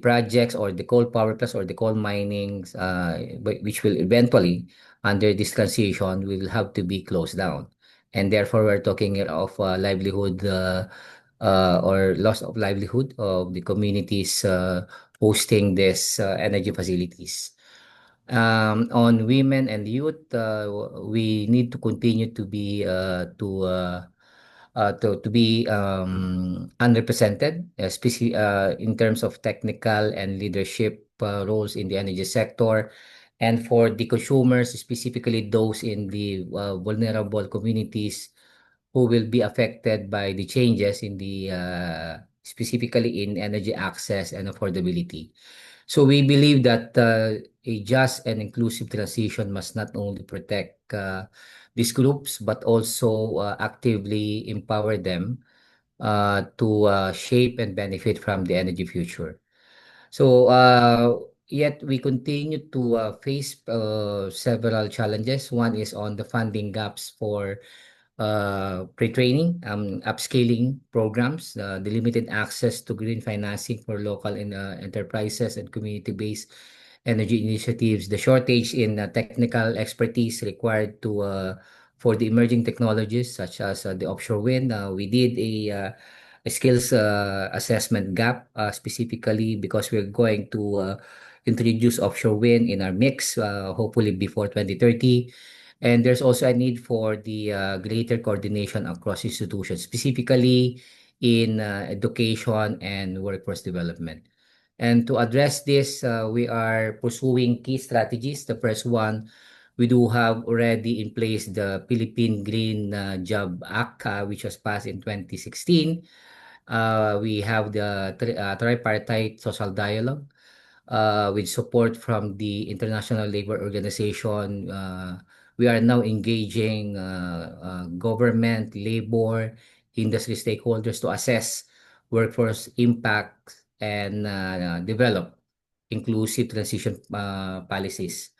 projects or the coal power plants or the coal minings, which will eventually, under this transition, will have to be closed down. And therefore, we're talking of livelihood or loss of livelihood of the communities hosting these energy facilities. On women and youth, we need to continue to be unrepresented, especially in terms of technical and leadership roles in the energy sector. And for the consumers, specifically those in the vulnerable communities who will be affected by the changes in the specifically in energy access and affordability. So we believe that a just and inclusive transition must not only protect these groups, but also actively empower them to shape and benefit from the energy future. So yet we continue to face several challenges. One is on the funding gaps for pre-training, upscaling programs, the limited access to green financing for local enterprises and community-based energy initiatives, the shortage in technical expertise required for the emerging technologies such as the offshore wind. We did a skills assessment gap specifically because we're going to introduce offshore wind in our mix, hopefully before 2030. And there's also a need for the greater coordination across institutions, specifically in education and workforce development. And to address this, we are pursuing key strategies. The first one, we do have already in place the Philippine Green Job Act, which was passed in 2016. We have the tripartite social dialogue with support from the International Labor Organization. We are now engaging government, labor, industry stakeholders to assess workforce impact and develop inclusive transition policies.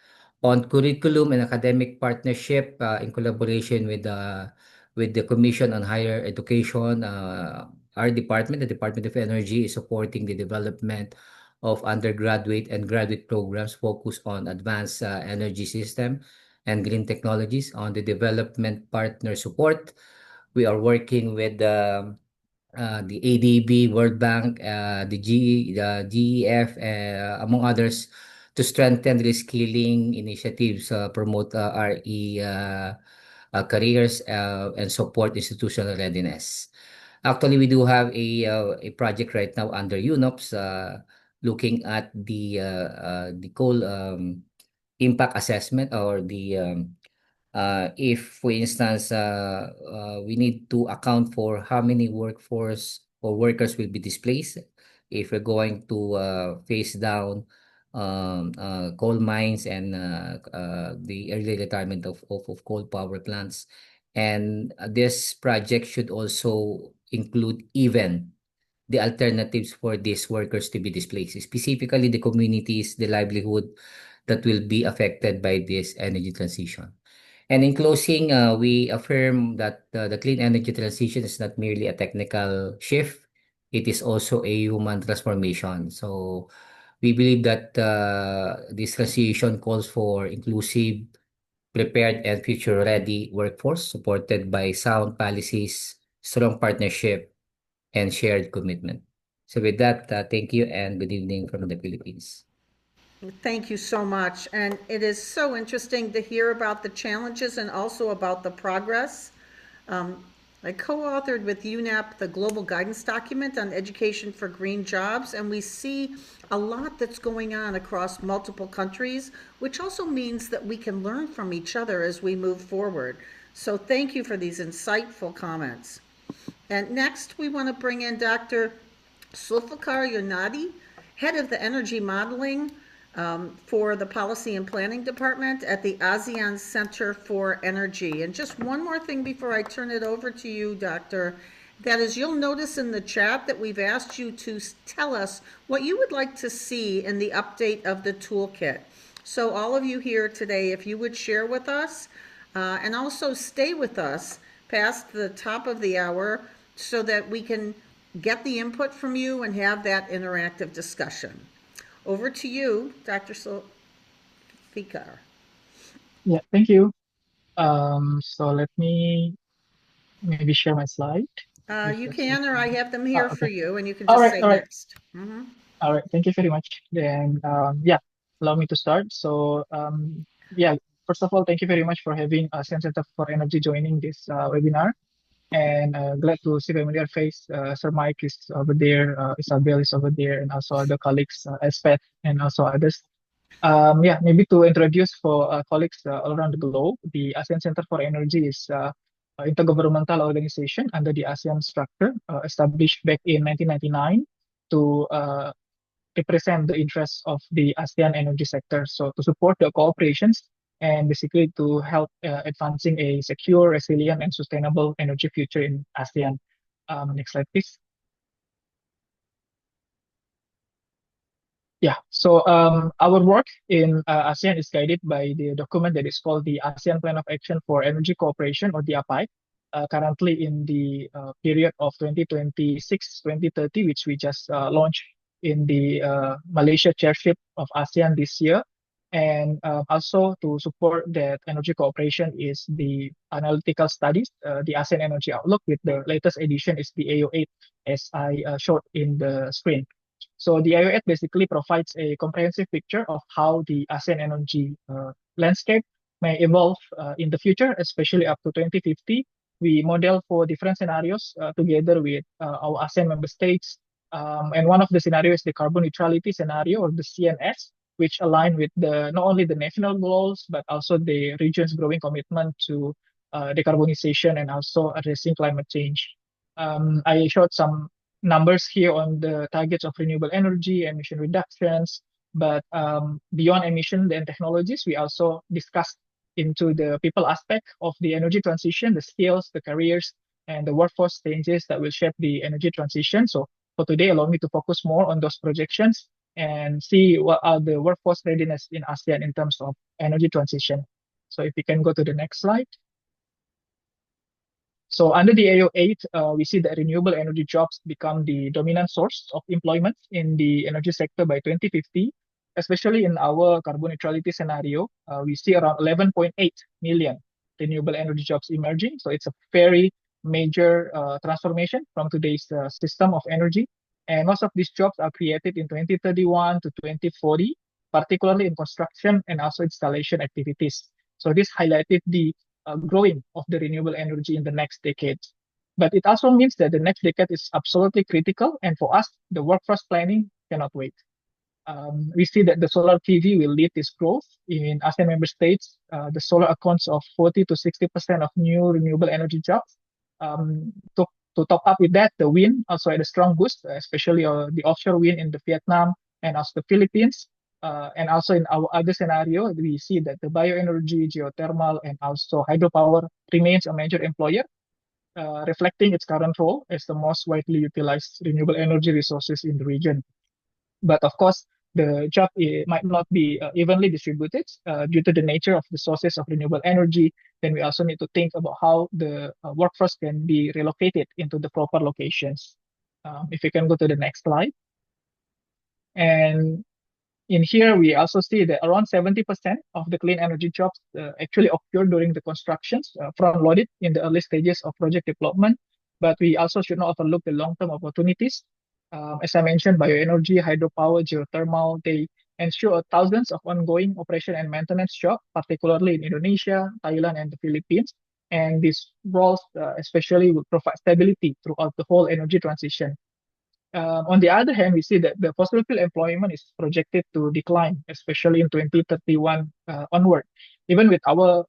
On curriculum and academic partnership in collaboration with the Commission on Higher Education, our department, the Department of Energy, is supporting the development of undergraduate and graduate programs focused on advanced energy system and green technologies. On the development partner support, we are working with the ADB, World Bank, the GEF, among others, to strengthen reskilling initiatives, promote RE careers, and support institutional readiness. Actually, we do have a project right now under UNOPS looking at the coal impact assessment, or if, for instance, we need to account for how many workforce or workers will be displaced if we're going to phase down coal mines and the early retirement of coal power plants. And this project should also include even the alternatives for these workers to be displaced, specifically the communities, the livelihood that will be affected by this energy transition. And in closing, we affirm that the clean energy transition is not merely a technical shift, it is also a human transformation. So we believe that this transition calls for inclusive, prepared, and future-ready workforce supported by sound policies, strong partnership, and shared commitment. So with that, thank you and good evening from the Philippines. Thank you so much. And it is so interesting to hear about the challenges and also about the progress. I co-authored with UNEP the Global Guidance Document on Education for Green Jobs, and we see a lot that's going on across multiple countries, which also means that we can learn from each other as we move forward. So thank you for these insightful comments. And next, we want to bring in Dr. Sulfikar Yonadi, Head of the Energy Modeling for the Policy and Planning Department at the ASEAN Center for Energy. And just one more thing before I turn it over to you, Doctor, that is, you'll notice in the chat that we've asked you to tell us what you would like to see in the update of the toolkit. So all of you here today, if you would share with us and also stay with us past the top of the hour so that we can get the input from you and have that interactive discussion. Over to you, Dr. Sulfikar. Yeah, thank you. So let me maybe share my slide. You can, or I have them here okay. for you, and you can just say next. Mm-hmm. All right, thank you very much. Then, yeah, allow me to start. So, yeah, first of all, thank you very much for having ASEAN Center for Energy joining this webinar. And glad to see familiar face. Sir Mike is over there, Isabel is over there, and also other colleagues, Espet, and also others. Yeah, maybe to introduce for colleagues all around the globe, the ASEAN Center for Energy is an intergovernmental organization under the ASEAN structure, established back in 1999 to represent the interests of the ASEAN energy sector. So to support the cooperations and basically to help advancing a secure, resilient, and sustainable energy future in ASEAN. Next slide, please. Yeah, so our work in ASEAN is guided by the document that is called the ASEAN Plan of Action for Energy Cooperation, or the APAI. currently in the period of 2026-2030, which we just launched in the Malaysia chairship of ASEAN this year. And also to support that energy cooperation is the analytical studies, the ASEAN Energy Outlook, with the latest edition is the AO8, as I showed in the screen. So the AO8 basically provides a comprehensive picture of how the ASEAN energy landscape may evolve in the future, especially up to 2050. We model for different scenarios together with our ASEAN member states. And one of the scenarios is the carbon neutrality scenario, or the CNS, which align with not only the national goals, but also the region's growing commitment to decarbonization and also addressing climate change. I showed some numbers here on the targets of renewable energy, emission reductions, but beyond emission and technologies, we also discussed into the people aspect of the energy transition, the skills, the careers, and the workforce changes that will shape the energy transition. So for today, allow me to focus more on those projections and see what are the workforce readiness in ASEAN in terms of energy transition. So if we can go to the next slide. So under the AO8, we see that renewable energy jobs become the dominant source of employment in the energy sector by 2050, especially in our carbon neutrality scenario. We see around 11.8 million renewable energy jobs emerging. So it's a very major transformation from today's system of energy. And most of these jobs are created in 2031 to 2040, particularly in construction and also installation activities. So this highlighted the growing of the renewable energy in the next decade. But it also means that the next decade is absolutely critical, and for us, the workforce planning cannot wait. We see that the solar PV will lead this growth in ASEAN member states. The solar accounts of 40 to 60% of new renewable energy jobs. To top up with that, the wind also had a strong boost, especially the offshore wind in the Vietnam and also the Philippines. And also in our other scenario, we see that the bioenergy, geothermal, and also hydropower remains a major employer, reflecting its current role as the most widely utilized renewable energy resources in the region. But of course, the job might not be evenly distributed due to the nature of the sources of renewable energy. Then we also need to think about how the workforce can be relocated into the proper locations. If you can go to the next slide. And in here, we also see that around 70% of the clean energy jobs actually occur during the constructions, front-loaded in the early stages of project development. But we also should not overlook the long-term opportunities. As I mentioned, bioenergy, hydropower, geothermal, they ensure thousands of ongoing operation and maintenance jobs, particularly in Indonesia, Thailand, and the Philippines. And these roles especially will provide stability throughout the whole energy transition. On the other hand, we see that the fossil fuel employment is projected to decline, especially in 2031 onward. Even with our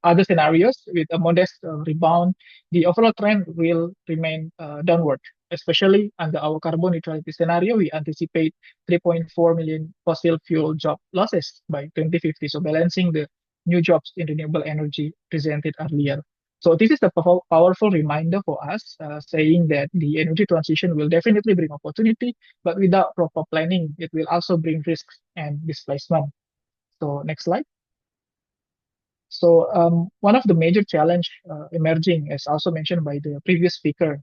other scenarios, with a modest rebound, the overall trend will remain downward, especially under our carbon neutrality scenario. We anticipate 3.4 million fossil fuel job losses by 2050, so balancing the new jobs in renewable energy presented earlier. So this is a powerful reminder for us, saying that the energy transition will definitely bring opportunity, but without proper planning, it will also bring risks and displacement. So next slide. So one of the major challenge emerging, as also mentioned by the previous speaker,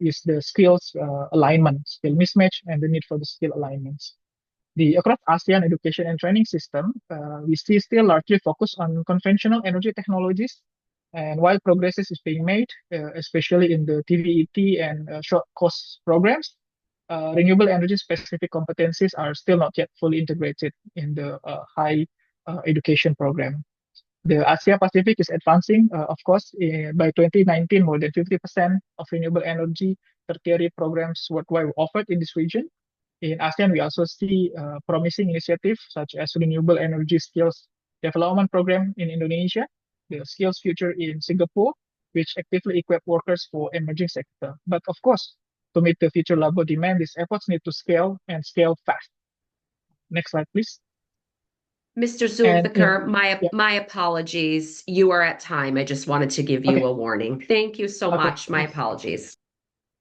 is the skills alignment, skill mismatch, and the need for the skill alignments. Across ASEAN education and training system, we see still largely focus on conventional energy technologies. And while progress is being made, especially in the TVET and short course programs, renewable energy specific competencies are still not yet fully integrated in the high education program. The Asia Pacific is advancing, of course. By 2019, more than 50% of renewable energy tertiary programs worldwide were offered in this region. In ASEAN, we also see promising initiatives such as Renewable Energy Skills Development Program in Indonesia, the Skills Future in Singapore, which actively equip workers for emerging sector. But of course, to meet the future labor demand, these efforts need to scale and scale fast. Next slide, please. Mr. Zulfikar, my apologies. You are at time. I just wanted to give you a warning. Thank you so much. My apologies.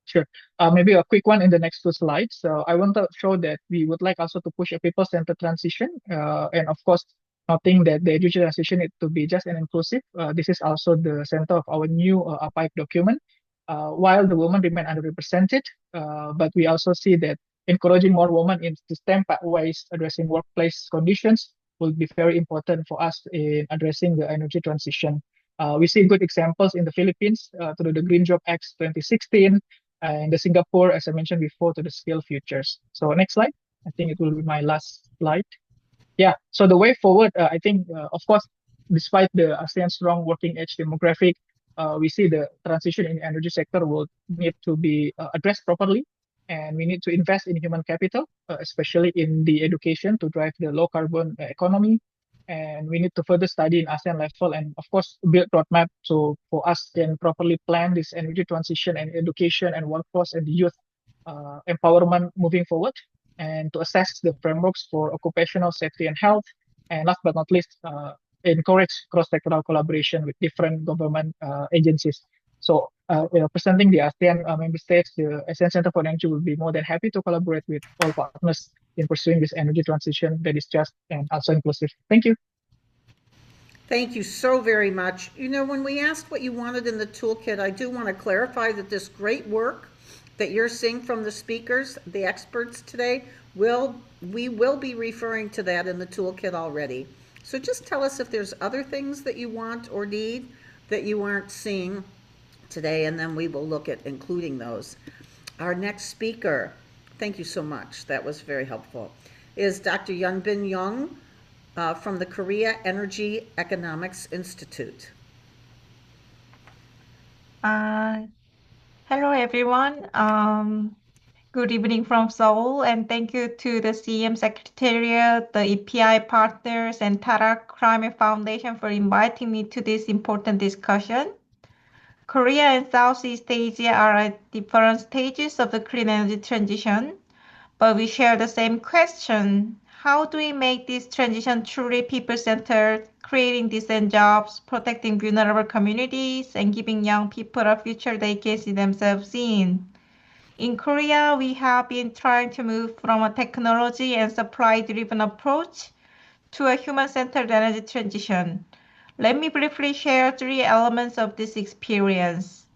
Sure. Maybe a quick one in the next two slides. So I want to show that we would like also to push a people-centered transition. And of course, noting that the energy transition needs to be just and inclusive. This is also the center of our new APIPE document. While the women remain underrepresented, but we also see that encouraging more women in the STEM pathways addressing workplace conditions will be very important for us in addressing the energy transition. We see good examples in the Philippines through the Green Job Act 2016, and the Singapore, as I mentioned before, to the Skill Futures. So next slide. I think it will be my last slide. Yeah, so the way forward, I think, of course, despite the ASEAN strong working age demographic, we see the transition in the energy sector will need to be addressed properly. And we need to invest in human capital, especially in the education to drive the low carbon economy. And we need to further study in ASEAN level and, of course, build roadmap so for us can properly plan this energy transition and education and workforce and youth empowerment moving forward, and to assess the frameworks for occupational safety and health. And last but not least, encourage cross-sectoral collaboration with different government agencies. So, presenting the ASEAN member states, the ASEAN Center for Energy will be more than happy to collaborate with all partners in pursuing this energy transition that is just and also inclusive. Thank you. Thank you so very much. You know, when we asked what you wanted in the toolkit, I do want to clarify that this great work that you're seeing from the speakers, the experts today, we will be referring to that in the toolkit already. So just tell us if there's other things that you want or need that you aren't seeing today, and then we will look at including those. Our next speaker, thank you so much, that was very helpful, is Dr. Yunbin Young from the Korea Energy Economics Institute. Hello, everyone. Good evening from Seoul, and thank you to the CEM Secretariat, the EPI partners, and Tara Climate Foundation for inviting me to this important discussion. Korea and Southeast Asia are at different stages of the clean energy transition, but we share the same question. How do we make this transition truly people-centered, creating decent jobs, protecting vulnerable communities, and giving young people a future they can see themselves in? In Korea, we have been trying to move from a technology and supply-driven approach to a human-centered energy transition. Let me briefly share 3 elements of this experience.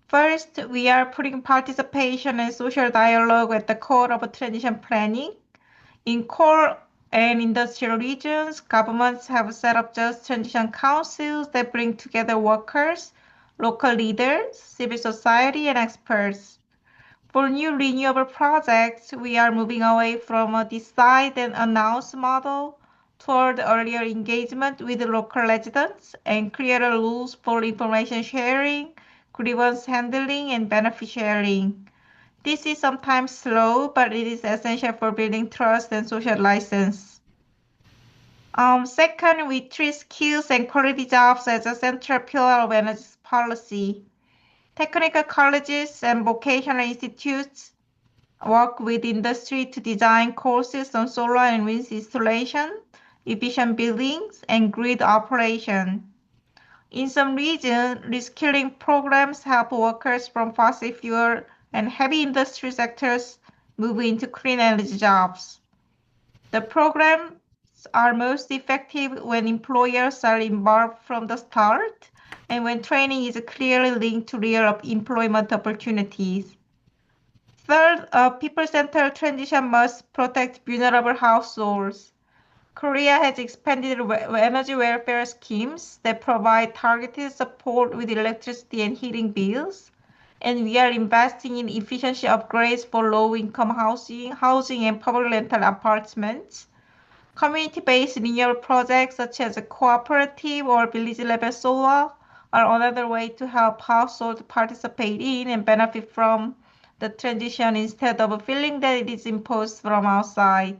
First, we are putting participation and social dialogue at the core of transition planning. In core and industrial regions, governments have set up just transition councils that bring together workers, local leaders, civil society, and experts. For new renewable projects, we are moving away from a decide and announce model toward earlier engagement with local residents and clearer rules for information sharing, grievance handling, and benefit sharing. This is sometimes slow, but it is essential for building trust and social license. Second, we treat skills and quality jobs as a central pillar of energy policy. Technical colleges and vocational institutes work with industry to design courses on solar and wind installation, efficient buildings, and grid operation. In some regions, reskilling programs help workers from fossil fuel and heavy industry sectors move into clean energy jobs. The programs are most effective when employers are involved from the start and when training is clearly linked to real employment opportunities. Third, a people-centered transition must protect vulnerable households. Korea has expanded energy welfare schemes that provide targeted support with electricity and heating bills, and we are investing in efficiency upgrades for low-income housing and public rental apartments. Community-based renewable projects such as a cooperative or village-level solar are another way to help households participate in and benefit from the transition instead of feeling that it is imposed from outside.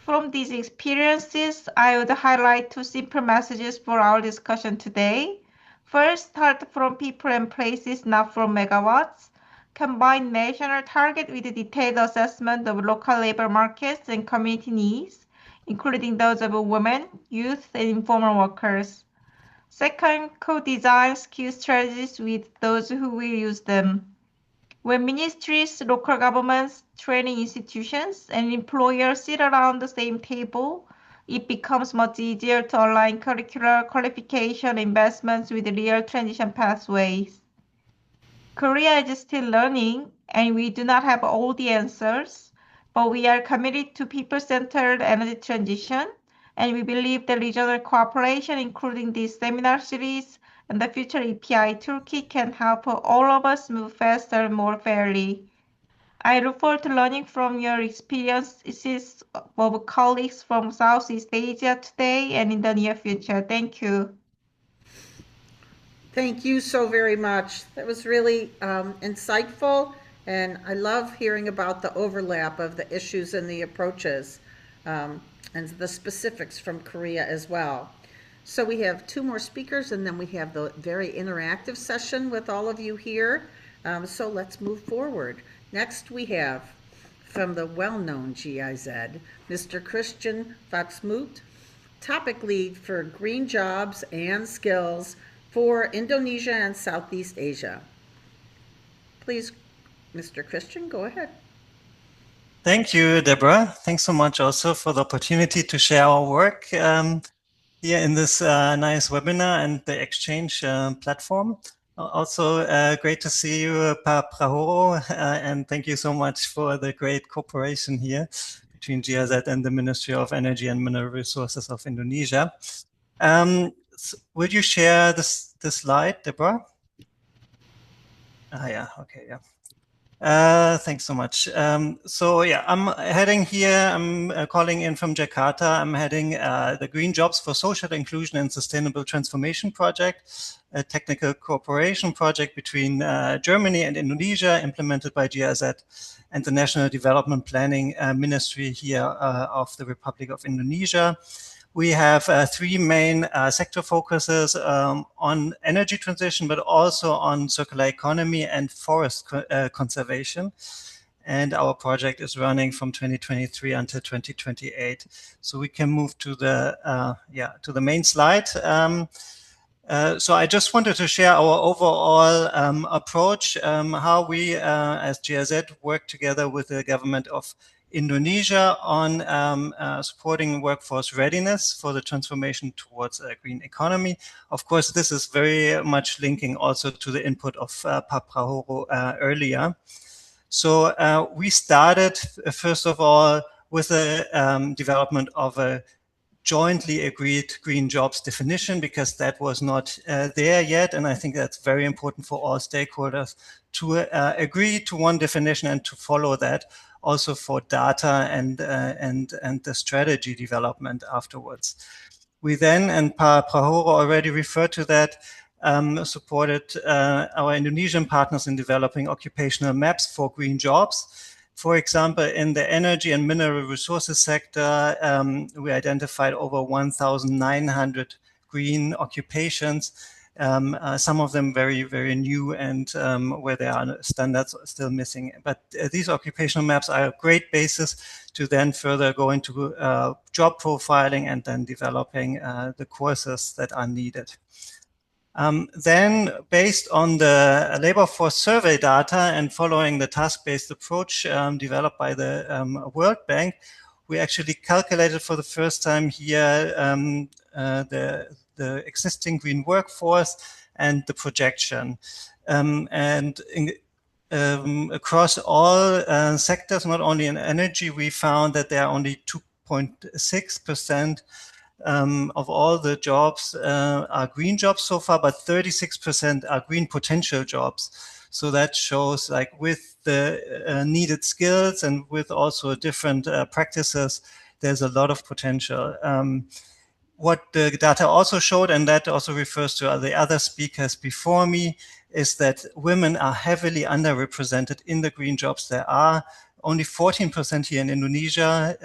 From these experiences, I would highlight 2 simple messages for our discussion today. First, start from people and places, not from megawatts. Combine national target with a detailed assessment of local labor markets and community needs, including those of women, youth, and informal workers. Second, co-design skill strategies with those who will use them. When ministries, local governments, training institutions, and employers sit around the same table, it becomes much easier to align curricular qualification investments with real transition pathways. Korea is still learning, and we do not have all the answers, but we are committed to people-centered energy transition, and we believe the regional cooperation, including this seminar series and the future EPI toolkit, can help all of us move faster and more fairly. I look forward to learning from your experiences of colleagues from Southeast Asia today and in the near future. Thank you. Thank you so very much. That was really insightful, and I love hearing about the overlap of the issues and the approaches, and the specifics from Korea as well. So we have 2 more speakers, and then we have the very interactive session with all of you here. So let's move forward. Next we have, from the well-known GIZ, Mr. Christian Faxmut, Topic Lead for Green Jobs and Skills for Indonesia and Southeast Asia. Please, Mr. Christian, go ahead. Thank you, Deborah. Thanks so much also for the opportunity to share our work here in this nice webinar and the exchange platform. Also, great to see you, Pa Prahoro, and thank you so much for the great cooperation here between GIZ and the Ministry of Energy and Mineral Resources of Indonesia. Would you share this slide, Deborah? Yeah, okay, yeah. Thanks so much. So yeah, I'm heading here, I'm calling in from Jakarta. I'm heading the Green Jobs for Social Inclusion and Sustainable Transformation project, a technical cooperation project between Germany and Indonesia, implemented by GIZ and the National Development Planning Ministry here of the Republic of Indonesia. We have 3 main sector focuses on energy transition, but also on circular economy and forest conservation. And our project is running from 2023 until 2028. So we can move to the main slide. So I just wanted to share our overall approach, how we as GIZ work together with the government of Indonesia on supporting workforce readiness for the transformation towards a green economy. Of course, this is very much linking also to the input of Pa Prahoro earlier. So we started, first of all, with the development of a jointly agreed green jobs definition, because that was not there yet. And I think that's very important for all stakeholders to agree to one definition and to follow that also for data and the strategy development afterwards. We then, and Pa Prahoro already referred to that, supported our Indonesian partners in developing occupational maps for green jobs. For example, in the energy and mineral resources sector, we identified over 1,900 green occupations, some of them very, very new and where there are standards still missing. But these occupational maps are a great basis to then further go into job profiling and then developing the courses that are needed. Then, based on the labor force survey data and following the task-based approach developed by the World Bank, we actually calculated for the first time here the existing green workforce and the projection. Across all sectors, not only in energy, we found that there are only 2.6% of all the jobs are green jobs so far, but 36% are green potential jobs. So that shows, like, with the needed skills and with also different practices, there's a lot of potential. What the data also showed, and that also refers to the other speakers before me, is that women are heavily underrepresented in the green jobs. There are only 14% here in Indonesia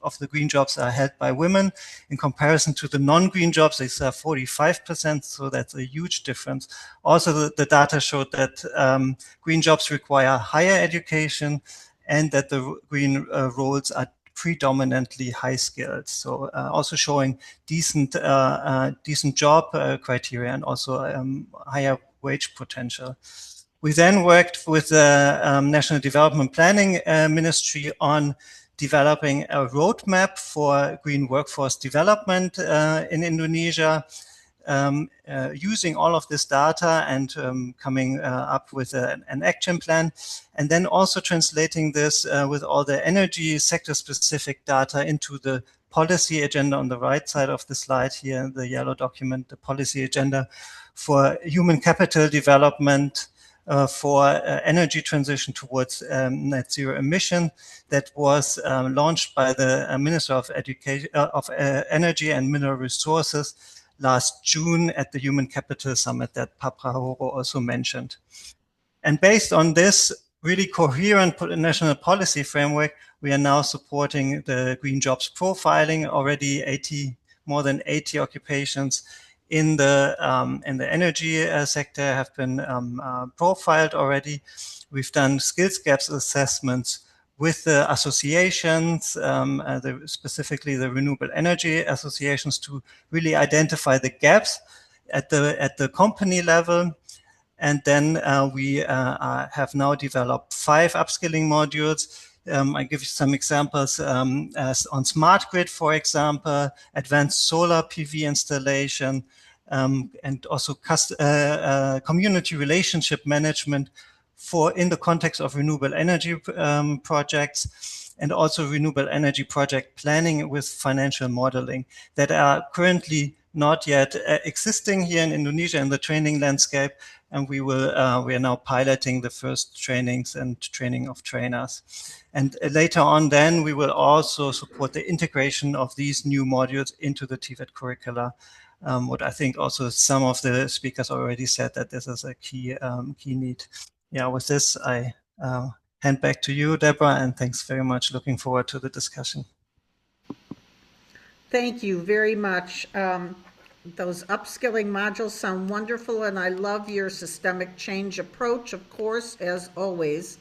of the green jobs are held by women. In comparison to the non-green jobs, it's 45%, so that's a huge difference. Also, the data showed that green jobs require higher education and that the green roles are predominantly high skilled. So also showing decent job criteria and also higher wage potential. We then worked with the National Development Planning Ministry on developing a roadmap for green workforce development in Indonesia, using all of this data and coming up with an action plan, and then also translating this with all the energy sector-specific data into the policy agenda on the right side of the slide here, the yellow document, the policy agenda for human capital development, for energy transition towards net zero emission, that was launched by the Minister of Energy and Mineral Resources last June at the Human Capital Summit that Paprahoro also mentioned. And based on this really coherent national policy framework, we are now supporting the green jobs profiling. Already more than 80 occupations in the energy sector have been profiled already. We've done skills gaps assessments with the associations, specifically the renewable energy associations, to really identify the gaps at the company level. And then we have now developed 5 upskilling modules. I give you some examples on smart grid, for example, advanced solar PV installation, and also community relationship management in the context of renewable energy projects, and also renewable energy project planning with financial modeling that are currently not yet existing here in Indonesia in the training landscape. And we are now piloting the first trainings and training of trainers. And later on then we will also support the integration of these new modules into the TVET curricula. What I think also some of the speakers already said, that this is a key need. Yeah, with this I hand back to you, Deborah, and thanks very much. Looking forward to the discussion. Thank you very much. Those upskilling modules sound wonderful, and I love your systemic change approach, of course, as always.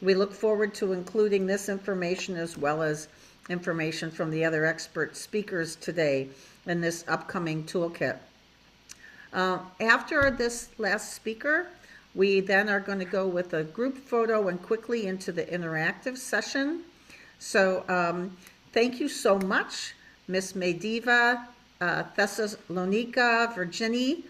We look forward to including this information as well as information from the other expert speakers today in this upcoming toolkit. After this last speaker, we then are going to go with a group photo and quickly into the interactive session. So thank you so much, Ms. Mediva Thessalonica Virginie,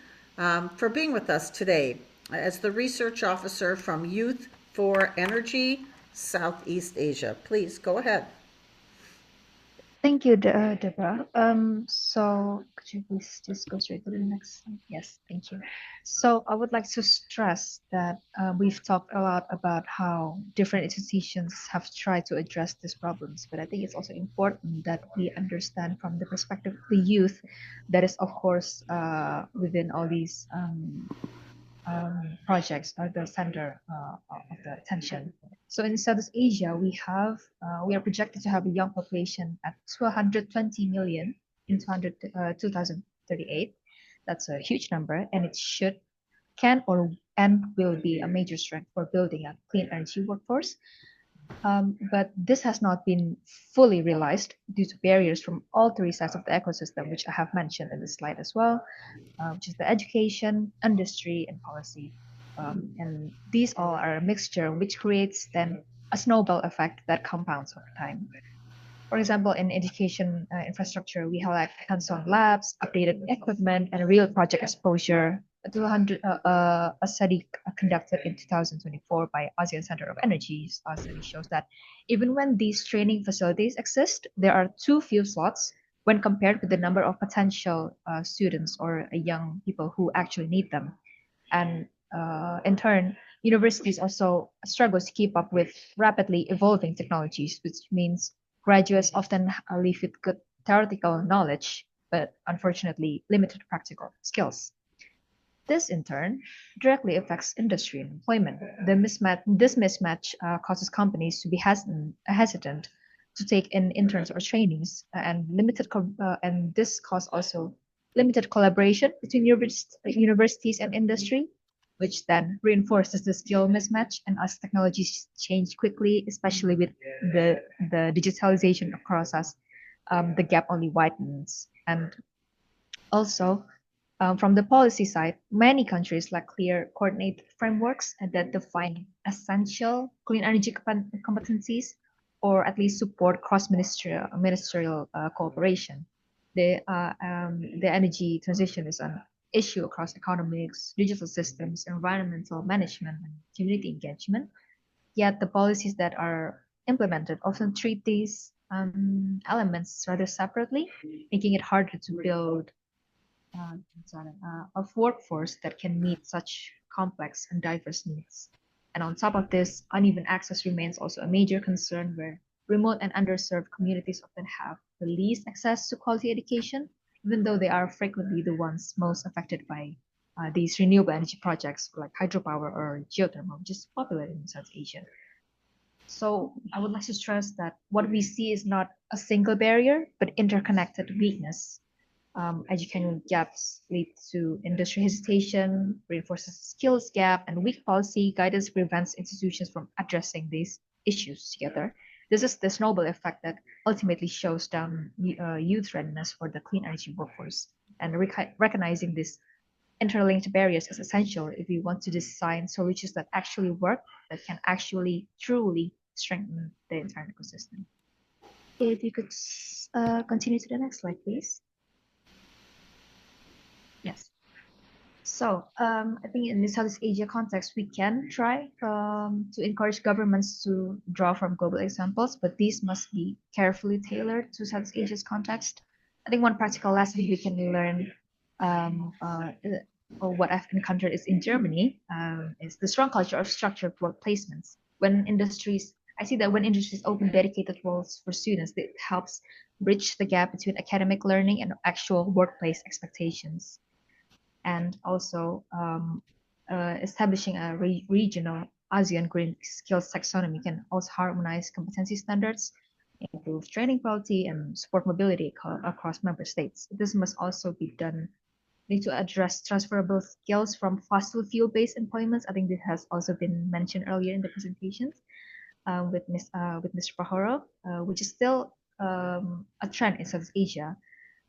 for being with us today as the research officer from Youth for Energy, Southeast Asia. Please go ahead. Thank you, Deborah. So could you please just go straight to the next slide? Yes, thank you. So I would like to stress that we've talked a lot about how different institutions have tried to address these problems, but I think it's also important that we understand from the perspective of the youth that is, of course, within all these projects are the center of the attention. So in Southeast Asia, we are projected to have a young population at 220 million in 2038. That's a huge number, and it can and will be a major strength for building a clean energy workforce. But this has not been fully realized due to barriers from all 3 sides of the ecosystem, which I have mentioned in this slide as well, which is the education, industry, and policy. And these all are a mixture which creates then a snowball effect that compounds over time. For example, in education infrastructure, we have hands-on labs, updated equipment, and real project exposure. A study conducted in 2024 by ASEAN Center of Energy study shows that even when these training facilities exist, there are too few slots when compared with the number of potential students or young people who actually need them. And in turn, universities also struggle to keep up with rapidly evolving technologies, which means graduates often leave with good theoretical knowledge, but unfortunately limited practical skills. This, in turn, directly affects industry and employment. This mismatch causes companies to be hesitant to take in interns or trainees, and this causes also limited collaboration between universities and industry, which then reinforces the skill mismatch. And as technologies change quickly, especially with the digitalization across us, the gap only widens. And also, from the policy side, many countries lack clear coordinated frameworks that define essential clean energy competencies or at least support ministerial cooperation. The energy transition is an issue across economics, digital systems, environmental management, and community engagement. Yet the policies that are implemented often treat these elements rather separately, making it harder to build a workforce that can meet such complex and diverse needs. And on top of this, uneven access remains also a major concern, where remote and underserved communities often have the least access to quality education, even though they are frequently the ones most affected by these renewable energy projects like hydropower or geothermal, which is popular in South Asia. So I would like to stress that what we see is not a single barrier, but interconnected weakness. Educational gaps lead to industry hesitation, reinforces skills gap, and weak policy guidance prevents institutions from addressing these issues together. This is the snowball effect that ultimately shows down youth readiness for the clean energy workforce. And recognizing these interlinked barriers is essential if we want to design solutions that actually work, that can actually truly strengthen the entire ecosystem. If you could continue to the next slide, please. Yes. So I think in the Southeast Asia context, we can try to encourage governments to draw from global examples, but these must be carefully tailored to Southeast Asia's context. I think one practical lesson we can learn, or what I've encountered is in Germany, is the strong culture of structured work placements. I see that when industries open dedicated roles for students, it helps bridge the gap between academic learning and actual workplace expectations. And also establishing a regional ASEAN green skills taxonomy can also harmonize competency standards, improve training quality, and support mobility across member states. This must also be done to address transferable skills from fossil fuel-based employments. I think this has also been mentioned earlier in the presentations with Mr. Pahoro, which is still a trend in Southeast Asia.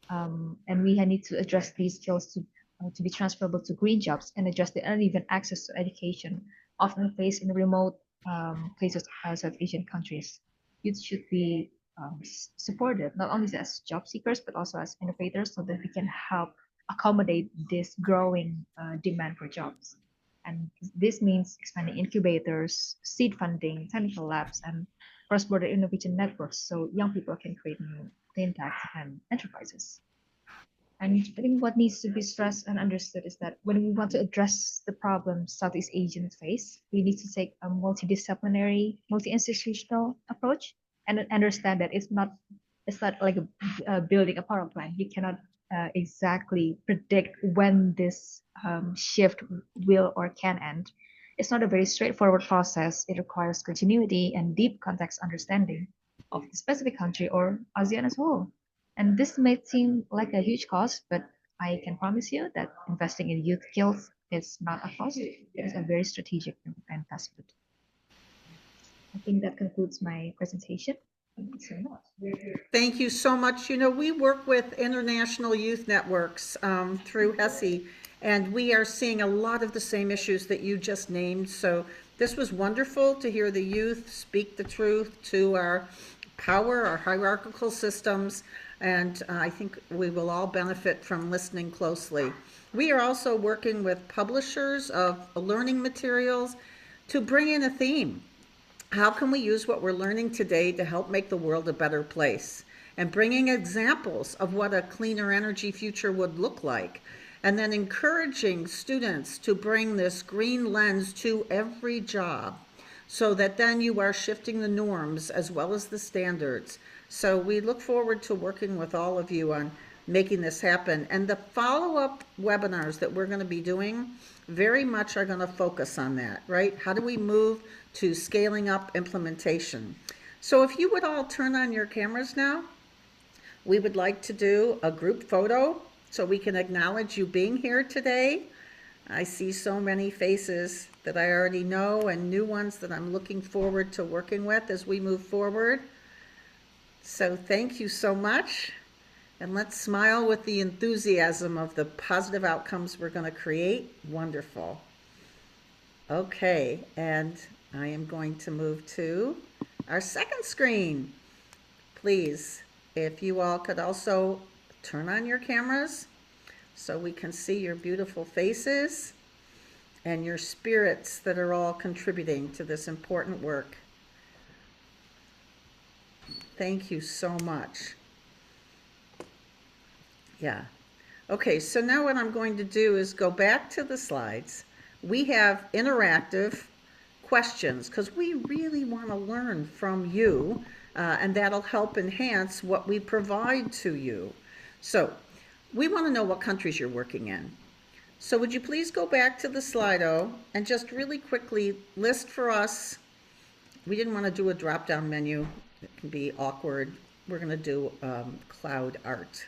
And we need to address these skills to be transferable to green jobs and address the uneven access to education often faced in remote places of South Asian countries. Youth should be supported not only as job seekers but also as innovators, so that we can help accommodate this growing demand for jobs. And this means expanding incubators, seed funding, technical labs, and cross-border innovation networks, so young people can create new clean tech and enterprises. And I think what needs to be stressed and understood is that when we want to address the problems Southeast Asians face, we need to take a multidisciplinary, multi-institutional approach and understand that it's not like building a power plant. You cannot exactly predict when this shift will or can end. It's not a very straightforward process. It requires continuity and deep context understanding of the specific country or ASEAN as a whole. And this may seem like a huge cost, but I can promise you that investing in youth skills is not a cost. It's a very strategic investment. I think that concludes my presentation. Thank you so much. You know, we work with international youth networks through HESI, and we are seeing a lot of the same issues that you just named. So this was wonderful to hear the youth speak the truth to our power, our hierarchical systems, and I think we will all benefit from listening closely. We are also working with publishers of learning materials to bring in a theme. How can we use what we're learning today to help make the world a better place? And bringing examples of what a cleaner energy future would look like. And then encouraging students to bring this green lens to every job, so that then you are shifting the norms as well as the standards. So we look forward to working with all of you on making this happen. And the follow-up webinars that we're going to be doing very much are going to focus on that, right? How do we move to scaling up implementation? So if you would all turn on your cameras now, we would like to do a group photo so we can acknowledge you being here today. I see so many faces that I already know and new ones that I'm looking forward to working with as we move forward. So thank you so much. And let's smile with the enthusiasm of the positive outcomes we're going to create. Wonderful. Okay, and I am going to move to our second screen. Please, if you all could also turn on your cameras so we can see your beautiful faces and your spirits that are all contributing to this important work. Thank you so much. Yeah. Okay, so now what I'm going to do is go back to the slides. We have interactive questions because we really want to learn from you, and that'll help enhance what we provide to you. So we want to know what countries you're working in. So would you please go back to the Slido and just really quickly list for us, we didn't want to do a drop-down menu, it can be awkward. We're going to do cloud art.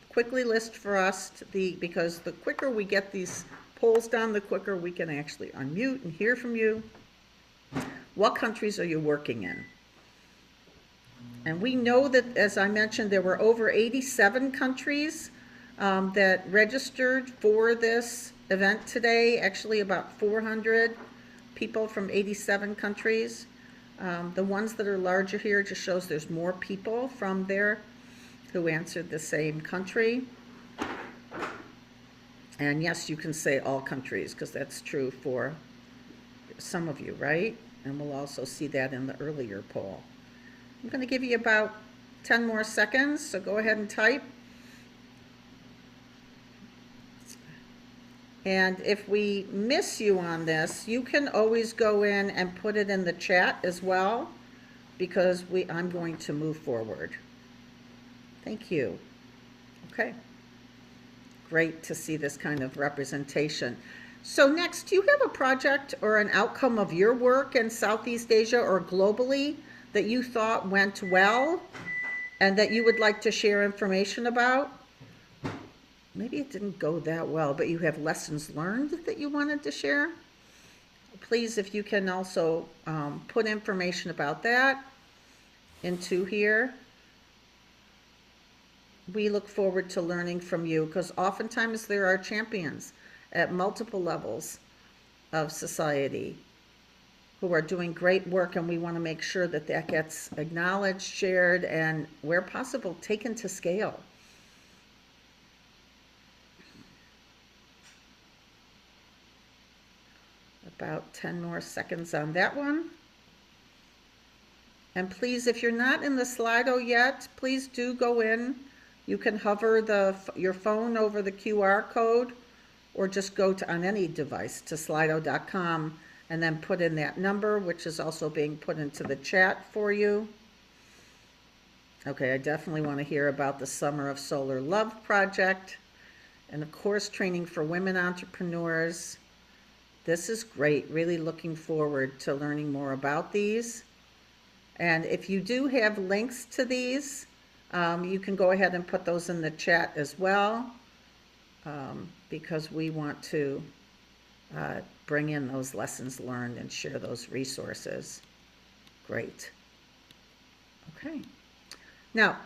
Quickly list for us because the quicker we get these polls done, the quicker we can actually unmute and hear from you. What countries are you working in? And we know that, as I mentioned, there were over 87 countries that registered for this event today, actually about 400 people from 87 countries. The ones that are larger here just shows there's more people from there who answered the same country. And yes, you can say all countries because that's true for some of you, right? And we'll also see that in the earlier poll. I'm going to give you about 10 more seconds, so go ahead and type. And if we miss you on this, you can always go in and put it in the chat as well, because I'm going to move forward. Thank you. Okay. Great to see this kind of representation. So next, do you have a project or an outcome of your work in Southeast Asia or globally that you thought went well and that you would like to share information about? Maybe it didn't go that well, but you have lessons learned that you wanted to share. Please, if you can also put information about that into here. We look forward to learning from you because oftentimes there are champions at multiple levels of society who are doing great work, and we want to make sure that that gets acknowledged, shared, and where possible, taken to scale. About 10 more seconds on that one. And please, if you're not in the Slido yet, please do go in. You can hover your phone over the QR code or just go on any device to slido.com and then put in that number, which is also being put into the chat for you. Okay, I definitely want to hear about the Summer of Solar Love project and the course training for women entrepreneurs. This is great. Really looking forward to learning more about these. And if you do have links to these, you can go ahead and put those in the chat as well, because we want to bring in those lessons learned and share those resources. Great. Okay. Now,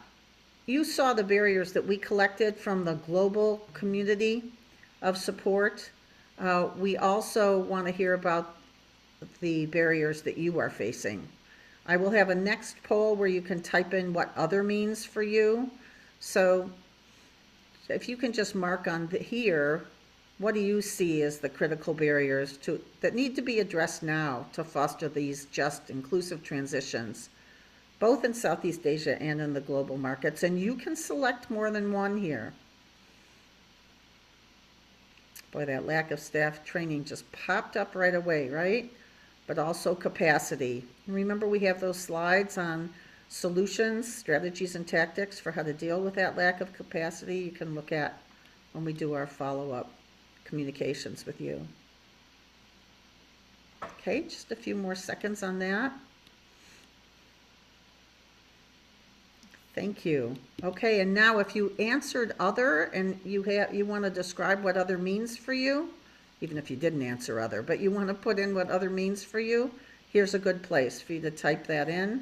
you saw the barriers that we collected from the global community of support. We also want to hear about the barriers that you are facing. I will have a next poll where you can type in what other means for you. So if you can just mark on here, what do you see as the critical barriers that need to be addressed now to foster these just inclusive transitions, both in Southeast Asia and in the global markets? And you can select more than one here. Boy, that lack of staff training just popped up right away, right? But also capacity. And remember, we have those slides on solutions, strategies, and tactics for how to deal with that lack of capacity. You can look at when we do our follow-up communications with you. Okay, just a few more seconds on that. Thank you. Okay, and now if you answered other and you want to describe what other means for you, even if you didn't answer other, but you want to put in what other means for you, here's a good place for you to type that in.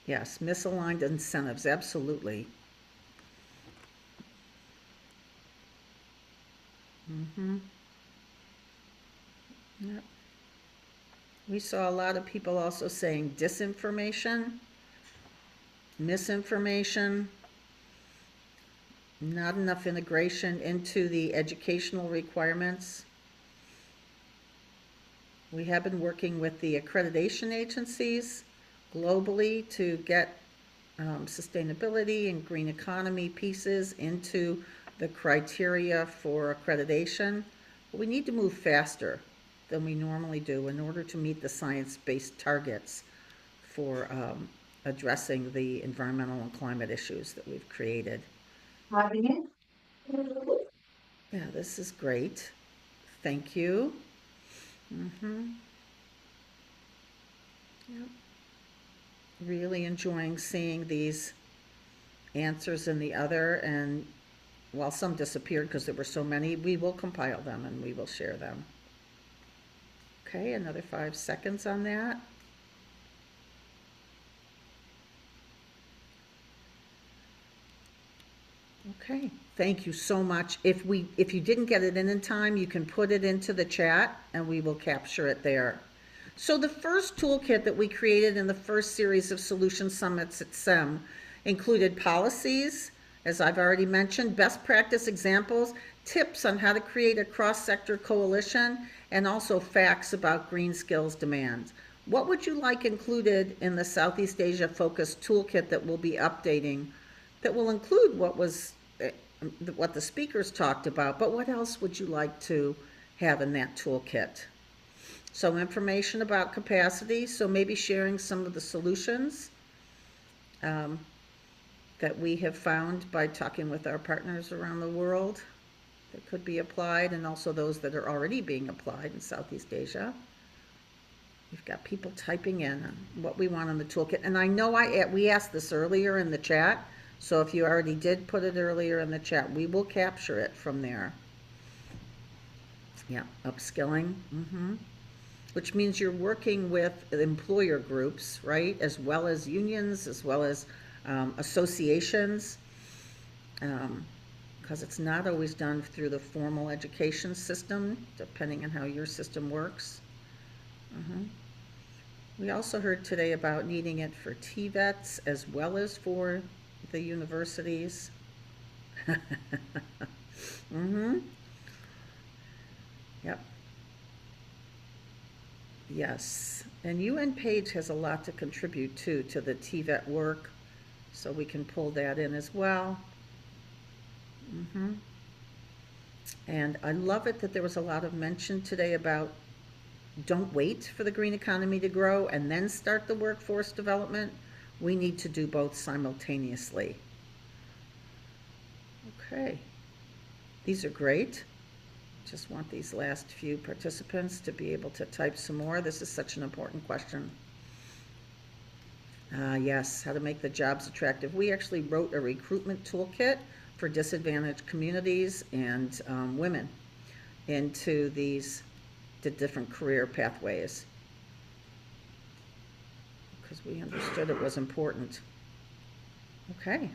Yes, misaligned incentives, absolutely. Mm-hmm. Yep. We saw a lot of people also saying disinformation, misinformation, not enough integration into the educational requirements. We have been working with the accreditation agencies globally to get sustainability and green economy pieces into the criteria for accreditation. But we need to move faster than we normally do in order to meet the science-based targets for addressing the environmental and climate issues that we've created. Yeah, this is great. Thank you. Mm-hmm. Yep. Really enjoying seeing these answers in the other, and while some disappeared because there were so many, we will compile them and we will share them. Okay, another 5 seconds on that. Okay, thank you so much. If you didn't get it in time, you can put it into the chat and we will capture it there. So the first toolkit that we created in the first series of solution summits at SEM included policies, as I've already mentioned, best practice examples, tips on how to create a cross-sector coalition, and also facts about green skills demands. What would you like included in the Southeast Asia focused toolkit that we'll be updating, that will include what the speakers talked about, but what else would you like to have in that toolkit? So information about capacity, so maybe sharing some of the solutions that we have found by talking with our partners around the world that could be applied, and also those that are already being applied in Southeast Asia. We've got people typing in what we want on the toolkit. And I know we asked this earlier in the chat, so if you already did put it earlier in the chat, we will capture it from there. Yeah, upskilling. Mm-hmm. Which means you're working with employer groups, right? As well as unions, as well as associations, because it's not always done through the formal education system, depending on how your system works. We also heard today about needing it for TVETs as well as for the universities. Yep. Yes, and UN Page has a lot to contribute to the TVET work, so we can pull that in as well. And I love it that there was a lot of mention today about don't wait for the green economy to grow and then start the workforce development. We need to do both simultaneously. Okay, these are great. Just want these last few participants to be able to type some more. This is such an important question. Yes, how to make the jobs attractive. We actually wrote a recruitment toolkit for disadvantaged communities and women into the different career pathways, because we understood it was important. Okay.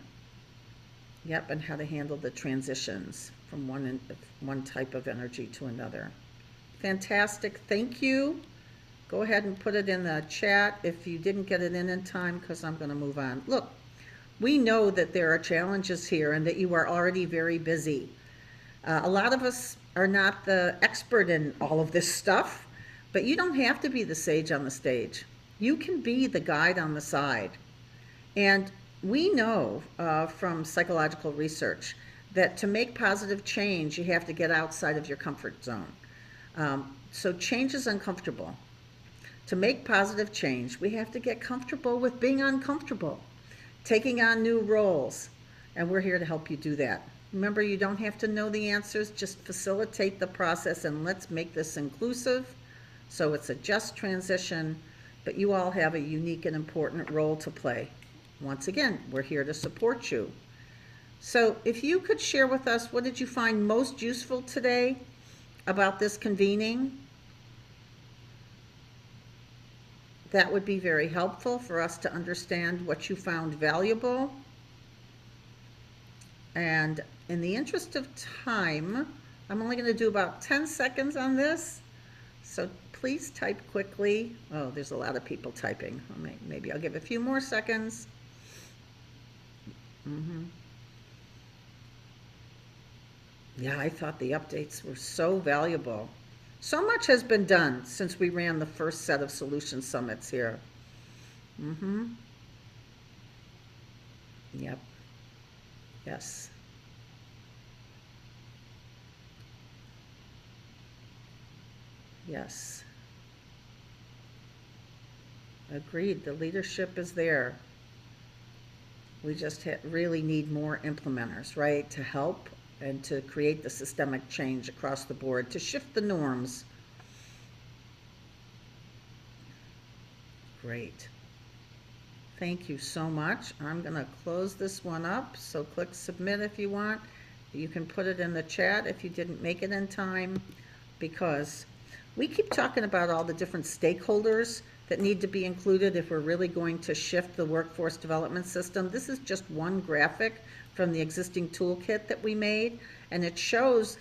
Yep, and how to handle the transitions from one type of energy to another. Fantastic, thank you. Go ahead and put it in the chat if you didn't get it in time, because I'm going to move on. Look, we know that there are challenges here and that you are already very busy. A lot of us are not the expert in all of this stuff, but you don't have to be the sage on the stage. You can be the guide on the side. And we know from psychological research that to make positive change, you have to get outside of your comfort zone. So change is uncomfortable. To make positive change, we have to get comfortable with being uncomfortable, taking on new roles, and we're here to help you do that. Remember, you don't have to know the answers, just facilitate the process, and let's make this inclusive so it's a just transition, but you all have a unique and important role to play. Once again, we're here to support you. So if you could share with us, what did you find most useful today about this convening? That would be very helpful for us to understand what you found valuable. And in the interest of time, I'm only going to do about 10 seconds on this, so please type quickly. Oh, there's a lot of people typing. Maybe I'll give a few more seconds. Yeah, I thought the updates were so valuable. So much has been done since we ran the first set of solution summits here. Yep. Yes. Yes. Agreed. The leadership is there. We just really need more implementers, right, to help and to create the systemic change across the board, to shift the norms. Great. Thank you so much. I'm going to close this one up, so click submit if you want. You can put it in the chat if you didn't make it in time, because we keep talking about all the different stakeholders that need to be included if we're really going to shift the workforce development system. This is just one graphic from the existing toolkit that we made, and it shows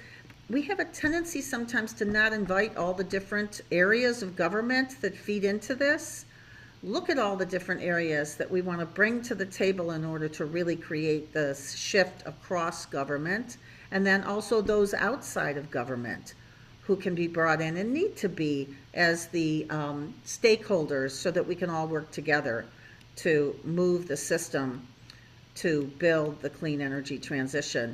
we have a tendency sometimes to not invite all the different areas of government that feed into this. Look at all the different areas that we want to bring to the table in order to really create the shift across government, and then also those outside of government who can be brought in and need to be as the stakeholders, so that we can all work together to move the system to build the clean energy transition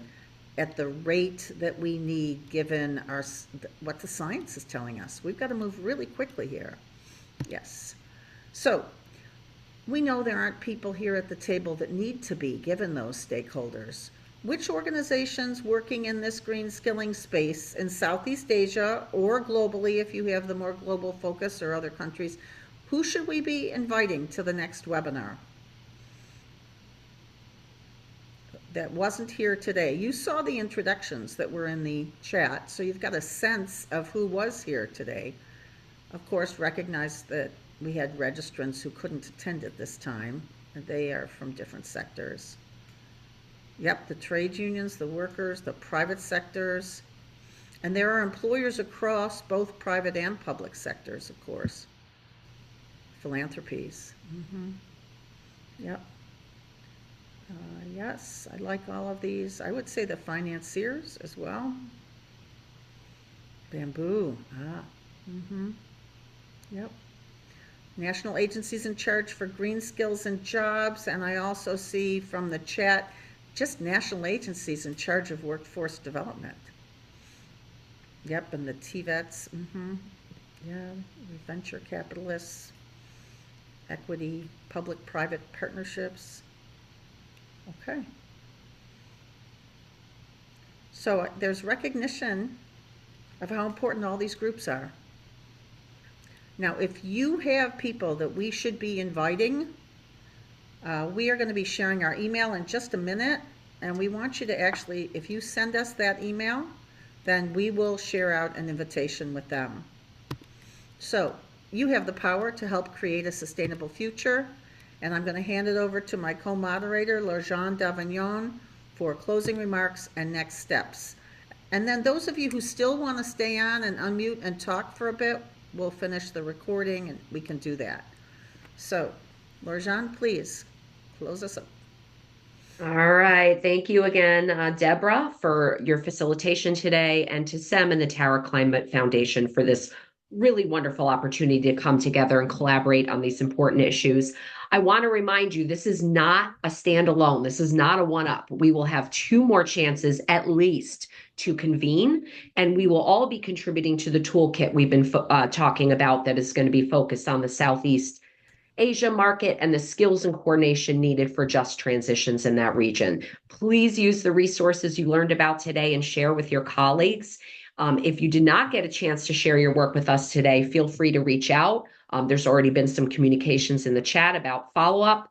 at the rate that we need, given what the science is telling us. We've got to move really quickly here. Yes. So we know there aren't people here at the table that need to be given those stakeholders. Which organizations working in this green skilling space in Southeast Asia or globally, if you have the more global focus, or other countries, who should we be inviting to the next webinar that wasn't here today? You saw the introductions that were in the chat, so you've got a sense of who was here today. Of course, recognize that we had registrants who couldn't attend at this time, and they are from different sectors. Yep, the trade unions, the workers, the private sectors, and there are employers across both private and public sectors, of course. Philanthropies. Yep. Yes, I like all of these. I would say the financiers as well. Bamboo. Yep. National agencies in charge for green skills and jobs, and I also see from the chat just national agencies in charge of workforce development. Yep, and the TVETs. Yeah, venture capitalists, equity, public-private partnerships. Okay. So there's recognition of how important all these groups are. Now, if you have people that we should be inviting, we are going to be sharing our email in just a minute, and we want you to actually, if you send us that email, then we will share out an invitation with them. So you have the power to help create a sustainable future, and I'm going to hand it over to my co-moderator, Lorjan Davignon, for closing remarks and next steps. And then those of you who still want to stay on and unmute and talk for a bit, we'll finish the recording and we can do that. So, Lorjan, please close us up. All right. Thank you again, Deborah, for your facilitation today, and to SEM and the Tower Climate Foundation for this really wonderful opportunity to come together and collaborate on these important issues. I want to remind you, this is not a standalone. This is not a one-up. We will have 2 more chances at least to convene, and we will all be contributing to the toolkit we've been talking about that is going to be focused on the Southeast Asia market and the skills and coordination needed for just transitions in that region. Please use the resources you learned about today and share with your colleagues. If you did not get a chance to share your work with us today, feel free to reach out. There's already been some communications in the chat about follow-up.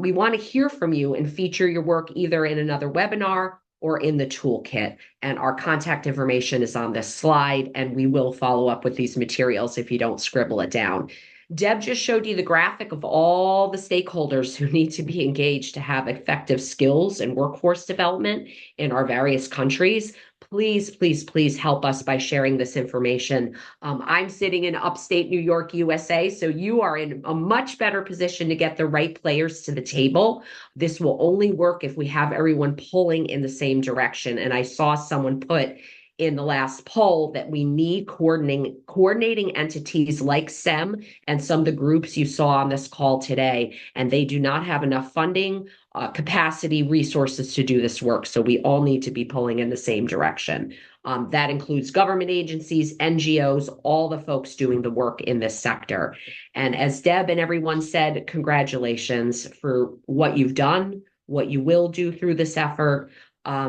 We want to hear from you and feature your work either in another webinar or in the toolkit. And our contact information is on this slide, and we will follow up with these materials if you don't scribble it down. Deb just showed you the graphic of all the stakeholders who need to be engaged to have effective skills and workforce development in our various countries. Please, please, please help us by sharing this information. I'm sitting in upstate New York, USA, so you are in a much better position to get the right players to the table. This will only work if we have everyone pulling in the same direction. And I saw someone put in the last poll that we need coordinating entities like SEM and some of the groups you saw on this call today, and they do not have enough funding, capacity, resources to do this work. So we all need to be pulling in the same direction. That includes government agencies, NGOs, all the folks doing the work in this sector. And as Deb and everyone said, congratulations for what you've done, what you will do through this effort.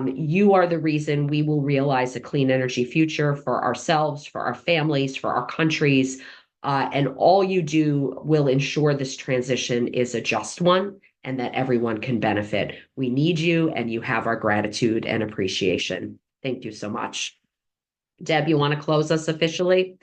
You are the reason we will realize a clean energy future for ourselves, for our families, for our countries. And all you do will ensure this transition is a just one and that everyone can benefit. We need you, and you have our gratitude and appreciation. Thank you so much. Deb, you want to close us officially?